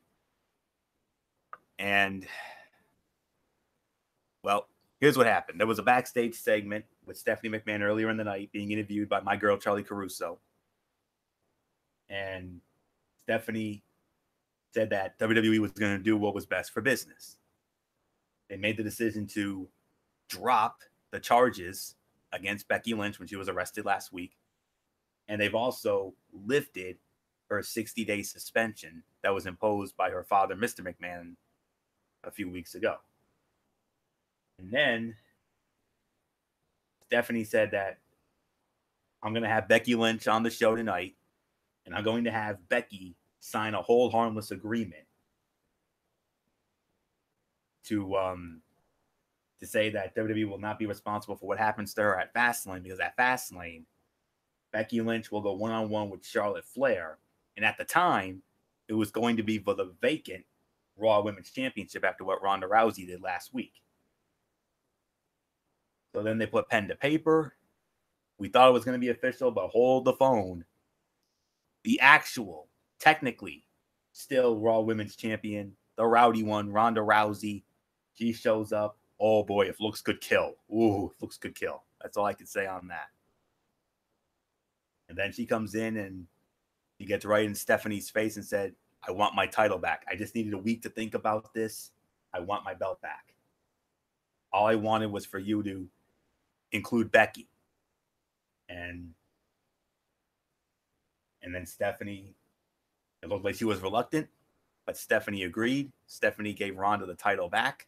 And, well, here's what happened. There was a backstage segment with Stephanie McMahon earlier in the night being interviewed by my girl, Charlie Caruso. And Stephanie said that WWE was going to do what was best for business. They made the decision to drop the charges against Becky Lynch when she was arrested last week. And they've also lifted her 60-day suspension that was imposed by her father, Mr. McMahon, a few weeks ago. And then Stephanie said that I'm going to have Becky Lynch on the show tonight, and I'm going to have Becky sign a hold harmless agreement to say that WWE will not be responsible for what happens to her at Fastlane, because at Fastlane, Becky Lynch will go one-on-one with Charlotte Flair. And at the time, it was going to be for the vacant Raw Women's Championship after what Ronda Rousey did last week. So then they put pen to paper. We thought it was going to be official, but hold the phone. The actual, technically, still Raw Women's Champion, the rowdy one, Ronda Rousey, she shows up. Oh boy, if looks could kill. Ooh, if looks could kill. That's all I can say on that. And then she comes in and he gets right in Stephanie's face and said, I want my title back. I just needed a week to think about this. I want my belt back. All I wanted was for you to include Becky. And then Stephanie, it looked like she was reluctant, but Stephanie agreed. Stephanie gave Ronda the title back.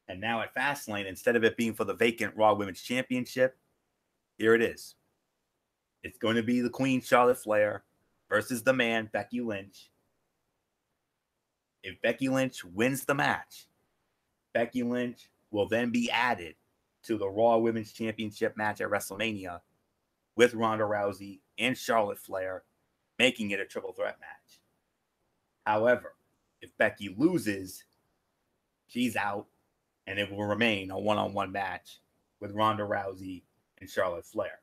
And now at Fastlane, instead of it being for the vacant Raw Women's Championship, here it is. It's going to be the Queen, Charlotte Flair, versus the man, Becky Lynch. If Becky Lynch wins the match, Becky Lynch will then be added to the Raw Women's Championship match at WrestleMania with Ronda Rousey and Charlotte Flair, making it a triple threat match. However, if Becky loses, she's out, and it will remain a one-on-one match with Ronda Rousey and Charlotte Flair.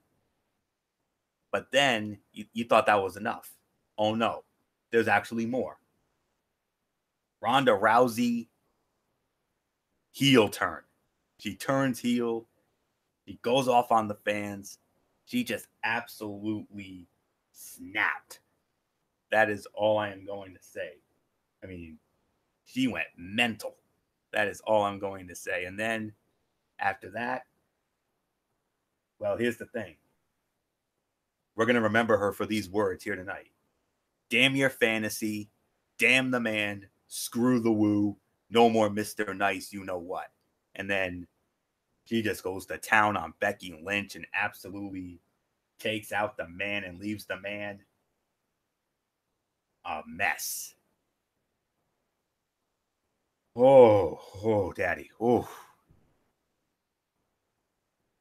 But then you thought that was enough. Oh no, there's actually more. Ronda Rousey, heel turn. She turns heel. She goes off on the fans. She just absolutely snapped. That is all I am going to say. I mean, she went mental. That is all I'm going to say. And then after that, well, here's the thing. We're going to remember her for these words here tonight. Damn your fantasy. Damn the man. Screw the woo. No more Mr. Nice, you know what. And then she just goes to town on Becky Lynch and absolutely takes out the man and leaves the man a mess. Oh, daddy. Oh.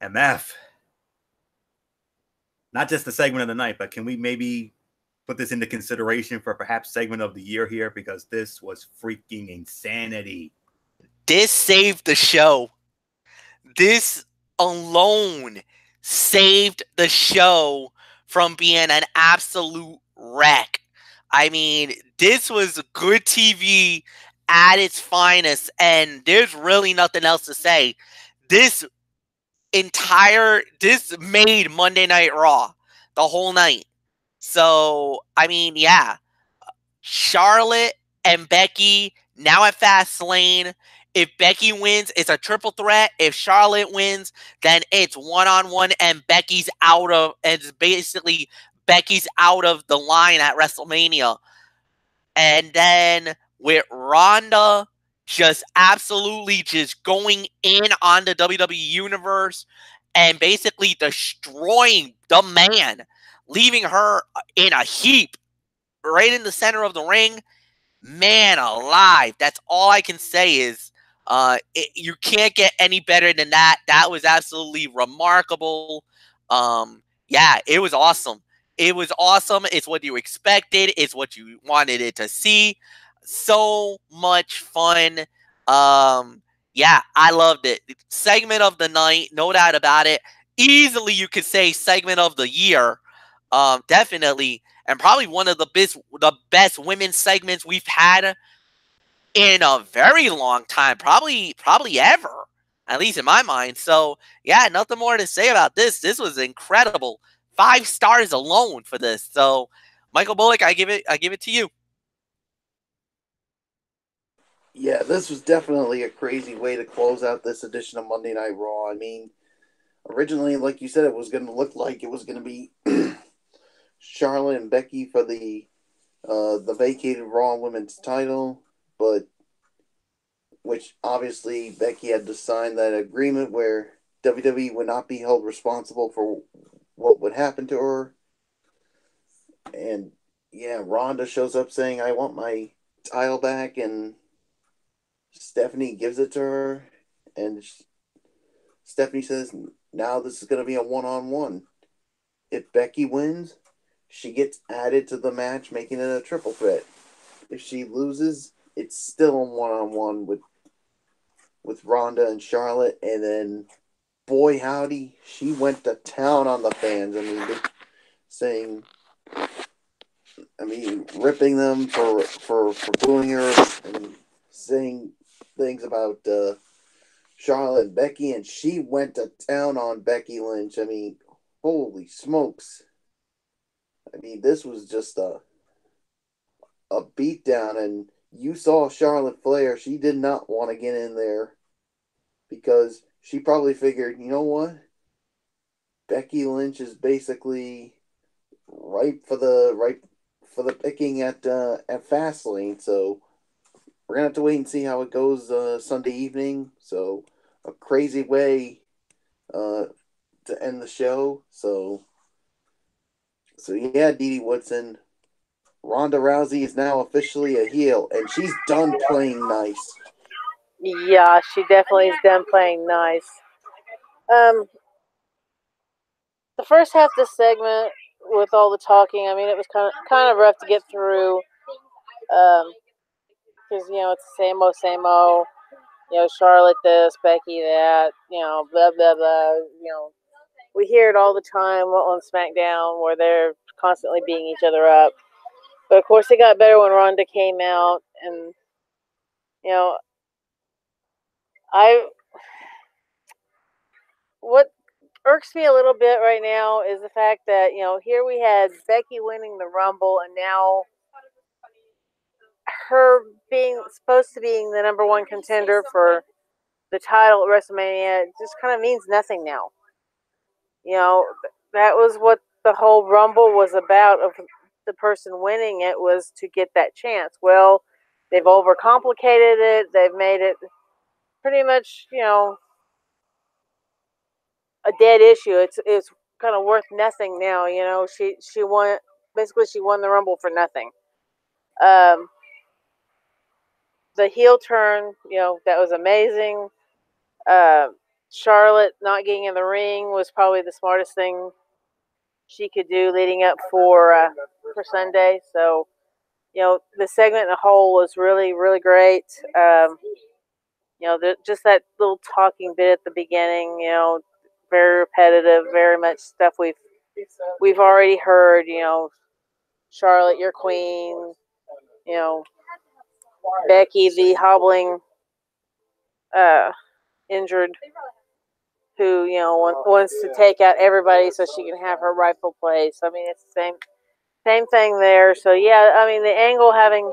MF. Not just the segment of the night, but can we maybe put this into consideration for perhaps segment of the year here? Because this was freaking insanity. This saved the show. This alone saved the show from being an absolute wreck. I mean, this was good TV at its finest, and there's really nothing else to say. This made Monday Night Raw the whole night. So, I mean, yeah. Charlotte and Becky now at Fastlane. If Becky wins, it's a triple threat. If Charlotte wins, then it's one-on-one and Becky's out of the line at WrestleMania. And then with Ronda just absolutely just going in on the WWE Universe and basically destroying the man, leaving her in a heap right in the center of the ring. Man alive. That's all I can say is you can't get any better than that. That was absolutely remarkable. Yeah, it was awesome. It was awesome. It's what you expected. It's what you wanted it to see. So much fun. Yeah, I loved it. Segment of the night, no doubt about it. Easily, you could say segment of the year. Definitely, and probably one of the best women's segments we've had in a very long time. Probably ever, at least in my mind. So yeah, nothing more to say about this. This was incredible. 5 stars alone for this. So Michael Bullock, I give it to you. Yeah, this was definitely a crazy way to close out this edition of Monday Night Raw. I mean, originally, like you said, it was going to look like it was going to be Charlotte and Becky for the vacated Raw Women's title, but which obviously Becky had to sign that agreement where WWE would not be held responsible for what would happen to her. And yeah, Ronda shows up saying, "I want my title back," and Stephanie gives it to her, and Stephanie says, "Now this is going to be a one-on-one. If Becky wins, she gets added to the match, making it a triple threat. If she loses, it's still a one-on-one with Ronda and Charlotte." And then, boy howdy, she went to town on the fans. Saying, ripping them for booing her and saying things about Charlotte and Becky, and she went to town on Becky Lynch. I mean, holy smokes. I mean, this was just a beatdown, and you saw Charlotte Flair. She did not want to get in there because she probably figured, you know what? Becky Lynch is basically ripe for the picking at Fastlane. So we're gonna have to wait and see how it goes Sunday evening. So a crazy way to end the show. So yeah, Dee Woodson. Ronda Rousey is now officially a heel, and she's done playing nice. Yeah, she definitely is done playing nice. The first half of the segment with all the talking, I mean, it was kind of rough to get through. Because it's the same old. Charlotte this, Becky that. Blah blah blah. We hear it all the time on SmackDown where they're constantly beating each other up. But of course, it got better when Ronda came out, and I what irks me a little bit right now is the fact that here we had Becky winning the Rumble, and now her being supposed to being the number one contender for the title at WrestleMania just kind of means nothing now. That was what the whole Rumble was about, of the person winning it was to get that chance. Well, they've overcomplicated it. They've made it pretty much, a dead issue. It's kind of worth nothing now. She won, basically she won the Rumble for nothing. The heel turn, that was amazing. Charlotte not getting in the ring was probably the smartest thing she could do leading up for Sunday. So, the segment in a whole was really, really great. Just that little talking bit at the beginning, very repetitive, very much stuff we've already heard. Charlotte, your queen. Becky, the hobbling, injured, who wants to take out everybody so she can have her rightful place. I mean, it's the same thing there. So yeah, I mean, the angle having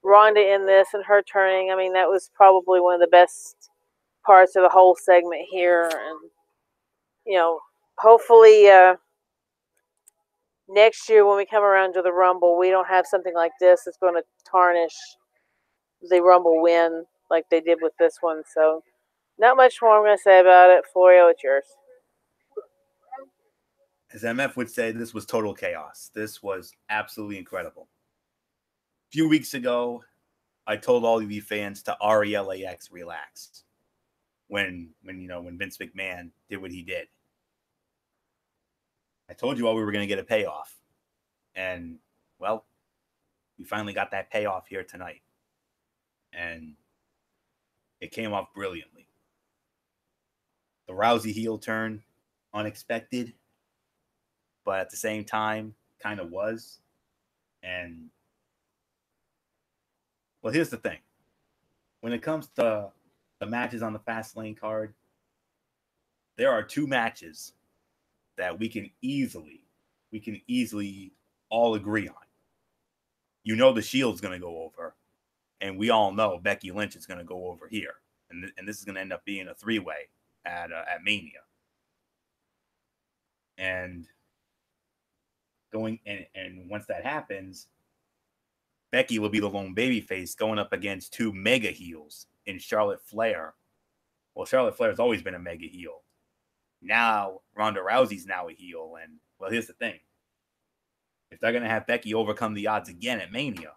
Ronda in this and her turning, I mean, that was probably one of the best parts of the whole segment here. And hopefully next year when we come around to the Rumble, we don't have something like this that's going to tarnish the Rumble win like they did with this one. So not much more I'm going to say about it. Florio, it's yours. As MF would say, this was total chaos. This was absolutely incredible. A few weeks ago, I told all of you fans to RELAX, relax. When Vince McMahon did what he did. I told you all we were going to get a payoff. And, well, we finally got that payoff here tonight. And it came off brilliantly. The Rousey heel turn, unexpected, but at the same time, kind of was. And, well, here's the thing. When it comes to the matches on the Fastlane card, there are two matches that we can easily all agree on. The Shield's going to go over, And we all know Becky Lynch is going to go over here. And this is going to end up being a 3-way at Mania. And once that happens, Becky will be the lone babyface going up against 2 mega heels in Charlotte Flair. Well, Charlotte Flair has always been a mega heel. Now Ronda Rousey's now a heel. And, well, here's the thing. If they're going to have Becky overcome the odds again at Mania,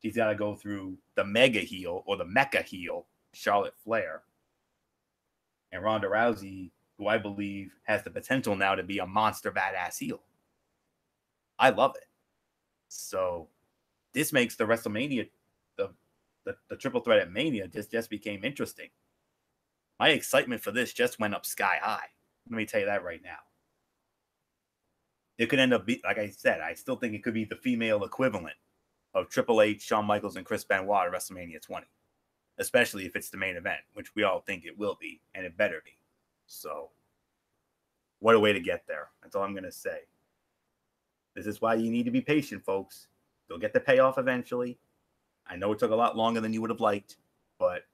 she's got to go through the mega heel or the mecha heel, Charlotte Flair. And Ronda Rousey, who I believe has the potential now to be a monster badass heel. I love it. So this makes the WrestleMania, the triple threat at Mania just became interesting. My excitement for this just went up sky high. Let me tell you that right now. It could end up like I said, I still think it could be the female equivalent of Triple H, Shawn Michaels, and Chris Benoit at WrestleMania 20. Especially if it's the main event, which we all think it will be, and it better be. So, what a way to get there. That's all I'm going to say. This is why you need to be patient, folks. You'll get the payoff eventually. I know it took a lot longer than you would have liked, but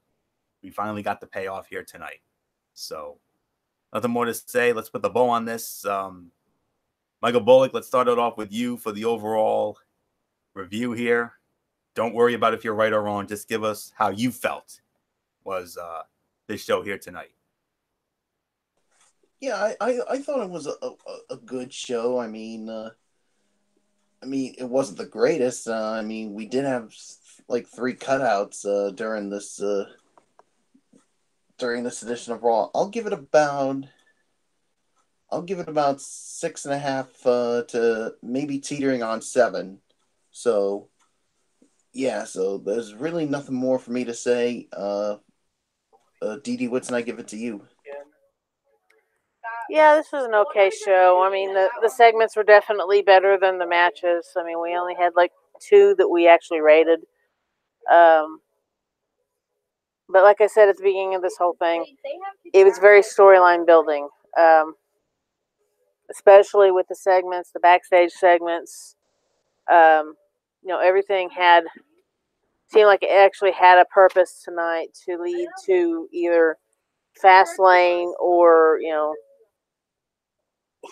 we finally got the payoff here tonight. So, nothing more to say. Let's put the bow on this. Michael Bullock, let's start it off with you for the overall review here. Don't worry about if you're right or wrong. Just give us how you felt was this show here tonight. Yeah, I thought it was a good show. I mean, it wasn't the greatest. We did have like 3 cutouts during this edition of Raw. I'll give it about 6.5 to maybe teetering on 7. So. Yeah, so there's really nothing more for me to say. Dee Whitson, I give it to you. Yeah, this was an okay show. I mean, the segments were definitely better than the matches. I mean, we only had like 2 that we actually rated. But like I said at the beginning of this whole thing, it was very storyline building, especially with the segments, the backstage segments. Everything seemed like it actually had a purpose tonight to lead to either Fastlane or,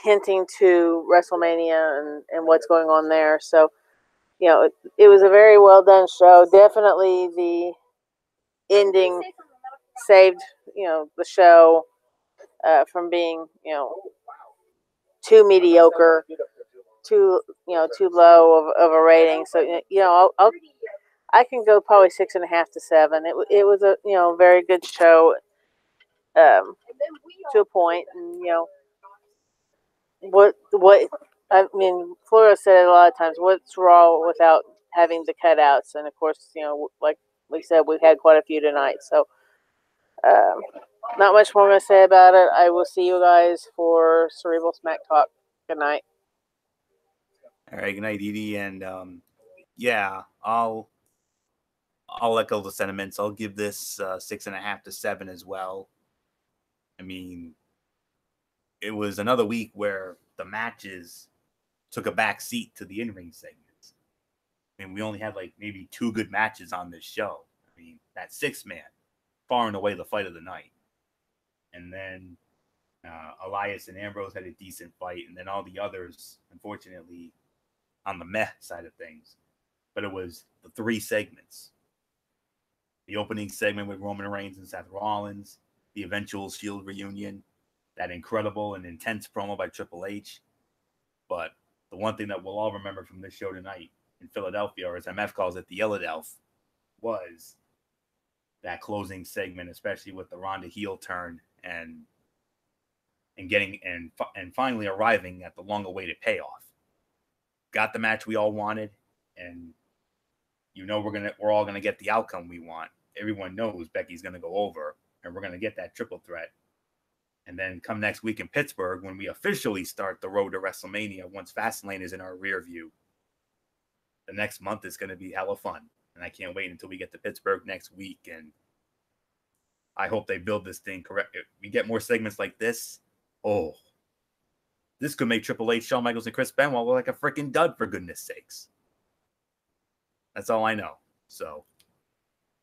hinting to WrestleMania and what's going on there. So, it was a very well done show. Definitely the ending saved, the show from being, too mediocre, too low of a rating. So, I can go probably 6.5 to 7. It was a very good show to a point, and what I mean, Flora said it a lot of times. What's Raw without having the cutouts? And of course, like we said, we've had quite a few tonight. So, not much more I'm gonna say about it. I will see you guys for Cerebral Smack Talk. Good night. All right, good night, Edie, and yeah, I'll echo the sentiments. I'll give this 6.5 to 7 as well. I mean, it was another week where the matches took a back seat to the in-ring segments. I mean, we only had like maybe 2 good matches on this show. I mean, that 6-man, far and away the fight of the night. And then Elias and Ambrose had a decent fight, and then all the others, unfortunately, on the meh side of things. But it was the 3 segments. The opening segment with Roman Reigns and Seth Rollins, the eventual Shield reunion, that incredible and intense promo by Triple H. But the one thing that we'll all remember from this show tonight in Philadelphia, or as MF calls it, the Yellow was that closing segment, especially with the Ronda heel turn and getting and finally arriving at the long-awaited payoff. Got the match we all wanted, and we're all gonna get the outcome we want. Everyone knows Becky's gonna go over, and we're gonna get that triple threat. And then come next week in Pittsburgh, when we officially start the road to WrestleMania, once Fastlane is in our rear view, the next month is going to be hella fun. And I can't wait until we get to Pittsburgh next week. And I hope they build this thing correct. If we get more segments like this, this could make Triple H, Shawn Michaels, and Chris Benoit look like a freaking dud, for goodness sakes. That's all I know. So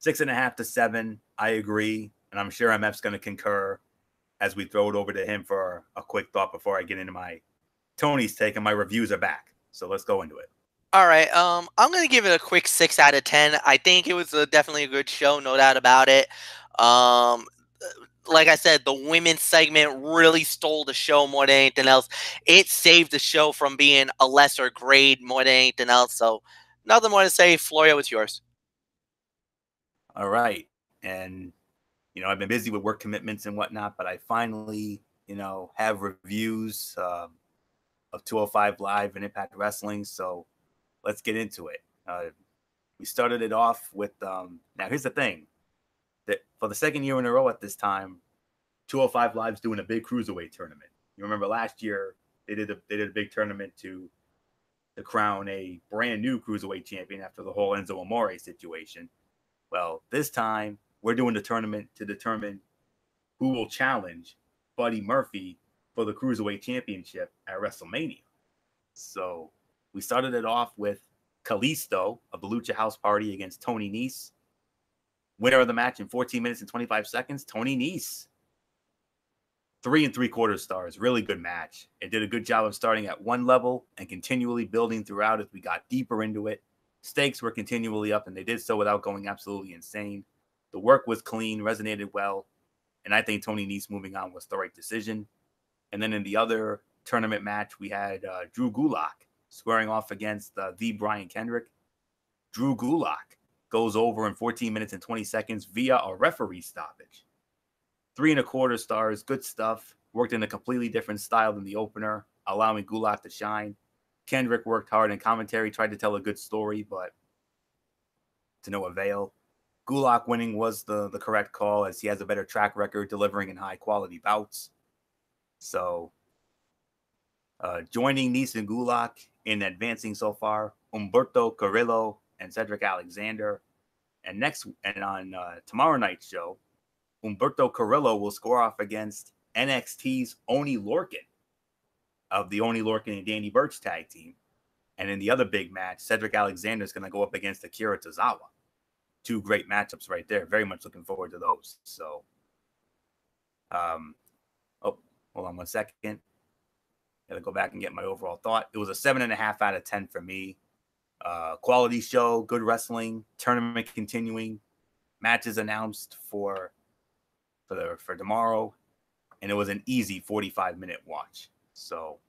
6.5 to 7. I agree. And I'm sure MF's going to concur as we throw it over to him for a quick thought before I get into my Tony's take, and my reviews are back. So let's go into it. All right. I'm gonna give it a quick 6 out of 10. I think it was definitely a good show, no doubt about it. Like I said, the women's segment really stole the show more than anything else. It saved the show from being a lesser grade more than anything else. So, nothing more to say. Florio, it's yours. All right. And, I've been busy with work commitments and whatnot, but I finally, have reviews of 205 Live and Impact Wrestling. So let's get into it. We started it off with, now here's the thing. That for the second year in a row at this time, 205 Live's doing a big cruiserweight tournament. You remember last year they did a big tournament to crown a brand new cruiserweight champion after the whole Enzo Amore situation. Well, this time we're doing the tournament to determine who will challenge Buddy Murphy for the cruiserweight championship at WrestleMania. So we started it off with Kalisto of the Lucha House Party against Tony Nese. Winner of the match in 14 minutes and 25 seconds, Tony Nese. 3 3/4 stars. Really good match. It did a good job of starting at one level and continually building throughout as we got deeper into it. Stakes were continually up, and they did so without going absolutely insane. The work was clean, resonated well, and I think Tony Nese moving on was the right decision. And then in the other tournament match, we had Drew Gulak squaring off against the Brian Kendrick. Drew Gulak goes over in 14 minutes and 20 seconds via a referee stoppage. 3 1/4 stars, good stuff. Worked in a completely different style than the opener, allowing Gulak to shine. Kendrick worked hard in commentary, tried to tell a good story, but to no avail. Gulak winning was the correct call, as he has a better track record delivering in high-quality bouts. So, joining Nese and Gulak in advancing so far, Humberto Carrillo and Cedric Alexander. And on tomorrow night's show, Humberto Carrillo will score off against NXT's Oney Lorcan of the Oney Lorcan and Danny Burch tag team. And in the other big match, Cedric Alexander is going to go up against Akira Tozawa. 2 great matchups right there. Very much looking forward to those. So, hold on 1 second. Got to go back and get my overall thought. It was a 7.5 out of 10 for me. Quality show, good wrestling, tournament continuing, matches announced for tomorrow, and it was an easy 45-minute watch. So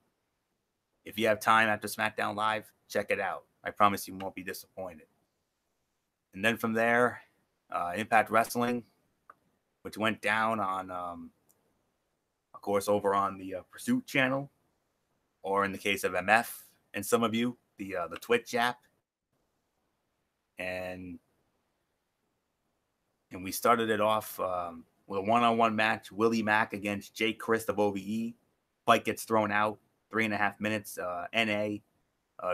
if you have time after SmackDown Live, check it out. I promise you won't be disappointed. And then from there, Impact Wrestling, which went down on, of course, over on the Pursuit channel, or in the case of MF and some of you, the Twitch app. And we started it off with a one-on-one match, Willie Mack against Jake Crist of OVE. Fight gets thrown out, 3.5 minutes, NA.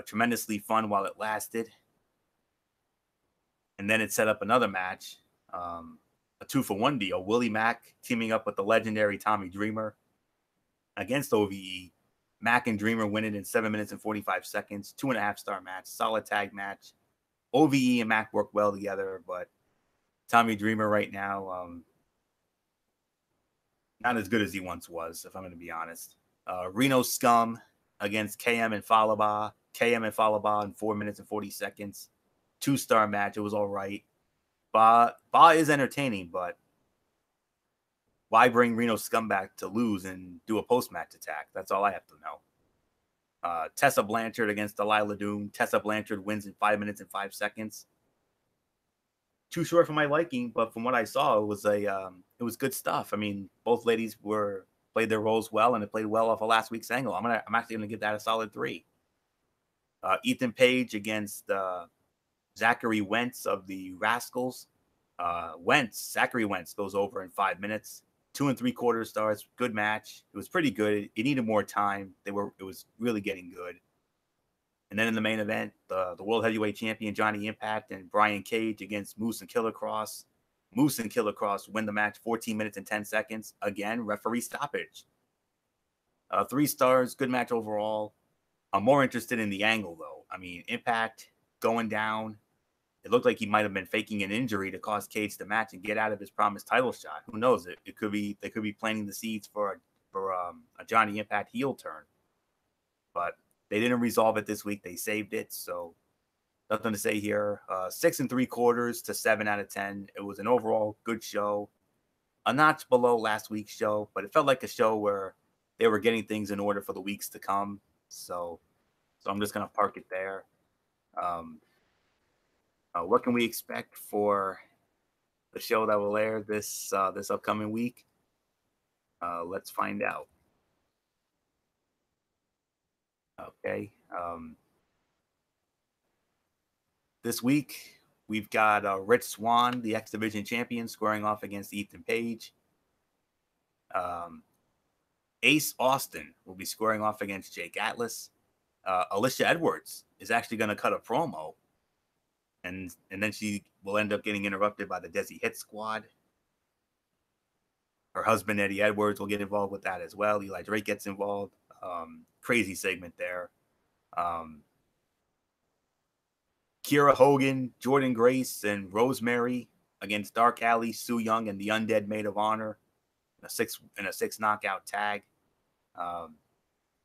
Tremendously fun while it lasted. And then it set up another match, a 2-for-1 deal. Willie Mack teaming up with the legendary Tommy Dreamer against OVE. Mack and Dreamer win it in 7 minutes and 45 seconds. 2.5-star match, solid tag match. OVE and Mack work well together, but Tommy Dreamer right now, not as good as he once was, if I'm going to be honest. Reno Scum against KM and Falaba. KM and Falaba in 4 minutes and 40 seconds. 2-star match. It was all right. Ba is entertaining, but why bring Reno Scum back to lose and do a post-match attack? That's all I have to know. Tessa Blanchard against Delilah Doom. Tessa Blanchard wins in 5 minutes and 5 seconds. Too short for my liking, but from what I saw, it was good stuff. I mean, both ladies played their roles well, and it played well off of last week's angle. I'm actually gonna give that a solid 3. Ethan Page against Zachary Wentz of the Rascals. Zachary Wentz goes over in 5 minutes. 2 3/4 stars. Good match. It was pretty good. It needed more time. It was really getting good. And then in the main event, the World Heavyweight Champion Johnny Impact and Brian Cage against Moose and Killer Cross. Moose and Killer Cross win the match 14 minutes and 10 seconds. Again, referee stoppage. 3 stars. Good match overall. I'm more interested in the angle, though. I mean, Impact going down it looked like he might have been faking an injury to cause Cage the match and get out of his promised title shot. Who knows? It could be they could be planting the seeds for a Johnny Impact heel turn, but they didn't resolve it this week. They saved it, so nothing to say here. 6 3/4 to 7 out of 10. It was an overall good show, a notch below last week's show, but it felt like a show where they were getting things in order for the weeks to come. So I'm just gonna park it there. What can we expect for the show that will air this upcoming week? Let's find out. Okay. This week we've got Rich Swann, the X Division champion, squaring off against Ethan Page. Ace Austin will be squaring off against Jake Atlas. Alicia Edwards is actually going to cut a promo, and then she will end up getting interrupted by the Desi Hit Squad. Her husband, Eddie Edwards, will get involved with that as well. Eli Drake gets involved. Crazy segment there. Kiera Hogan, Jordan Grace, and Rosemary against Dark Alley, Sue Young, and the Undead Maid of Honor in a six knockout tag.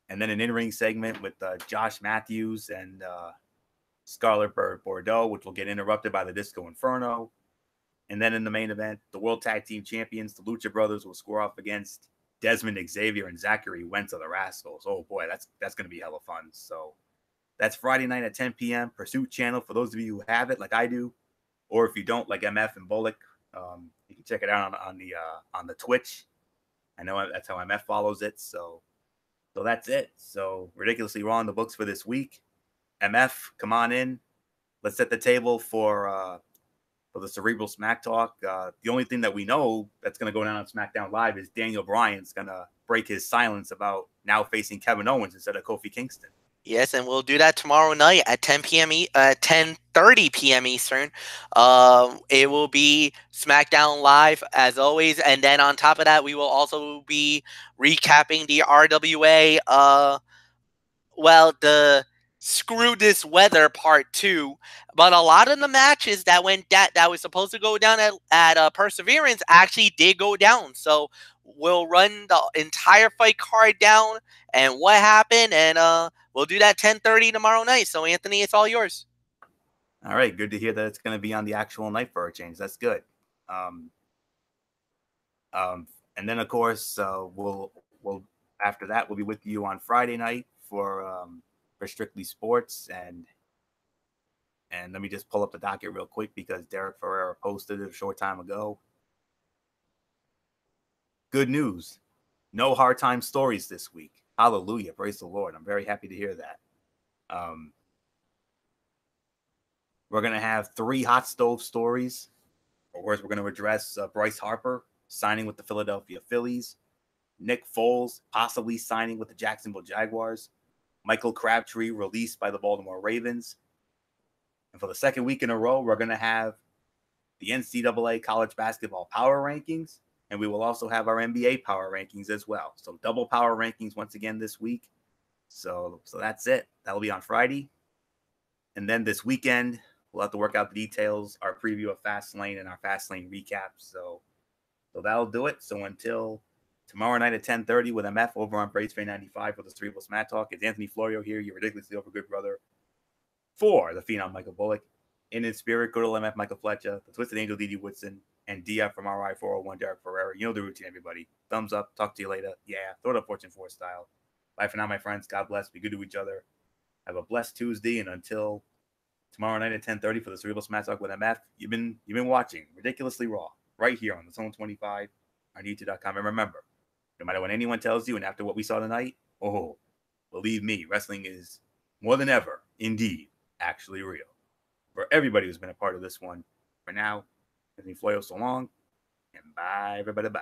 And then an in-ring segment with Josh Matthews and Scarlet Bird Bordeaux, which will get interrupted by the Disco Inferno. And then in the main event, the World Tag Team Champions, the Lucha Brothers, will square off against Desmond Xavier and Zachary Wentz of the Rascals. Oh boy, that's going to be hella fun. So that's Friday night at 10 p.m. Pursuit Channel for those of you who have it, like I do, or if you don't, like MF and Bullock, you can check it out on the Twitch. I know that's how MF follows it. So that's it. So Ridiculously Raw in the books for this week. MF, come on in. Let's set the table for the Cerebral Smack Talk. The only thing that we know that's going to go down on SmackDown Live is Daniel Bryan's going to break his silence about now facing Kevin Owens instead of Kofi Kingston. Yes, and we'll do that tomorrow night at 10:30 p.m. Eastern. It will be SmackDown Live as always, and then on top of that, we will also be recapping the RWA. The Screw This Weather Part 2. But a lot of the matches that was supposed to go down at Perseverance actually did go down. So we'll run the entire fight card down and what happened, and we'll do that 10:30 tomorrow night. So Anthony, it's all yours. All right, good to hear that it's going to be on the actual night for a change. That's good. And then of course we'll after that we'll be with you on Friday night for Strictly Sports, and let me just pull up the docket real quick because Derek Ferreira posted it a short time ago. Good news. No hard time stories this week. Hallelujah. Praise the Lord. I'm very happy to hear that. We're going to have 3 hot stove stories. Of course, we're going to address Bryce Harper signing with the Philadelphia Phillies, Nick Foles possibly signing with the Jacksonville Jaguars, Michael Crabtree released by the Baltimore Ravens. And for the second week in a row, we're going to have the NCAA college basketball power rankings, and we will also have our NBA power rankings as well. So double power rankings once again this week. So that's it. That'll be on Friday. And then this weekend, we'll have to work out the details, our preview of Fastlane and our Fastlane recap. So that'll do it. So until tomorrow night at 10:30 with MF over on Braves Fan 95 for the Cerebral Smack Talk, it's Anthony Florio here, your ridiculously over good brother, for the Phenom Michael Bullock. In his spirit, good old MF Michael Fletcher, the Twisted Angel Didi Woodson, and DF from RI 401 Derek Ferreira. You know the routine, everybody. Thumbs up. Talk to you later. Yeah, throw it up Fortune 4 style. Bye for now, my friends. God bless. Be good to each other. Have a blessed Tuesday, and until tomorrow night at 10:30 for the Cerebral Smack Talk with MF, you've been watching Ridiculously Raw right here on the Zone 25 on YouTube.com. And remember, no matter what anyone tells you, and after what we saw tonight, believe me, wrestling is more than ever, indeed, actually real. For everybody who's been a part of this one, for now, Anthony Florio, so long, and bye, everybody, bye.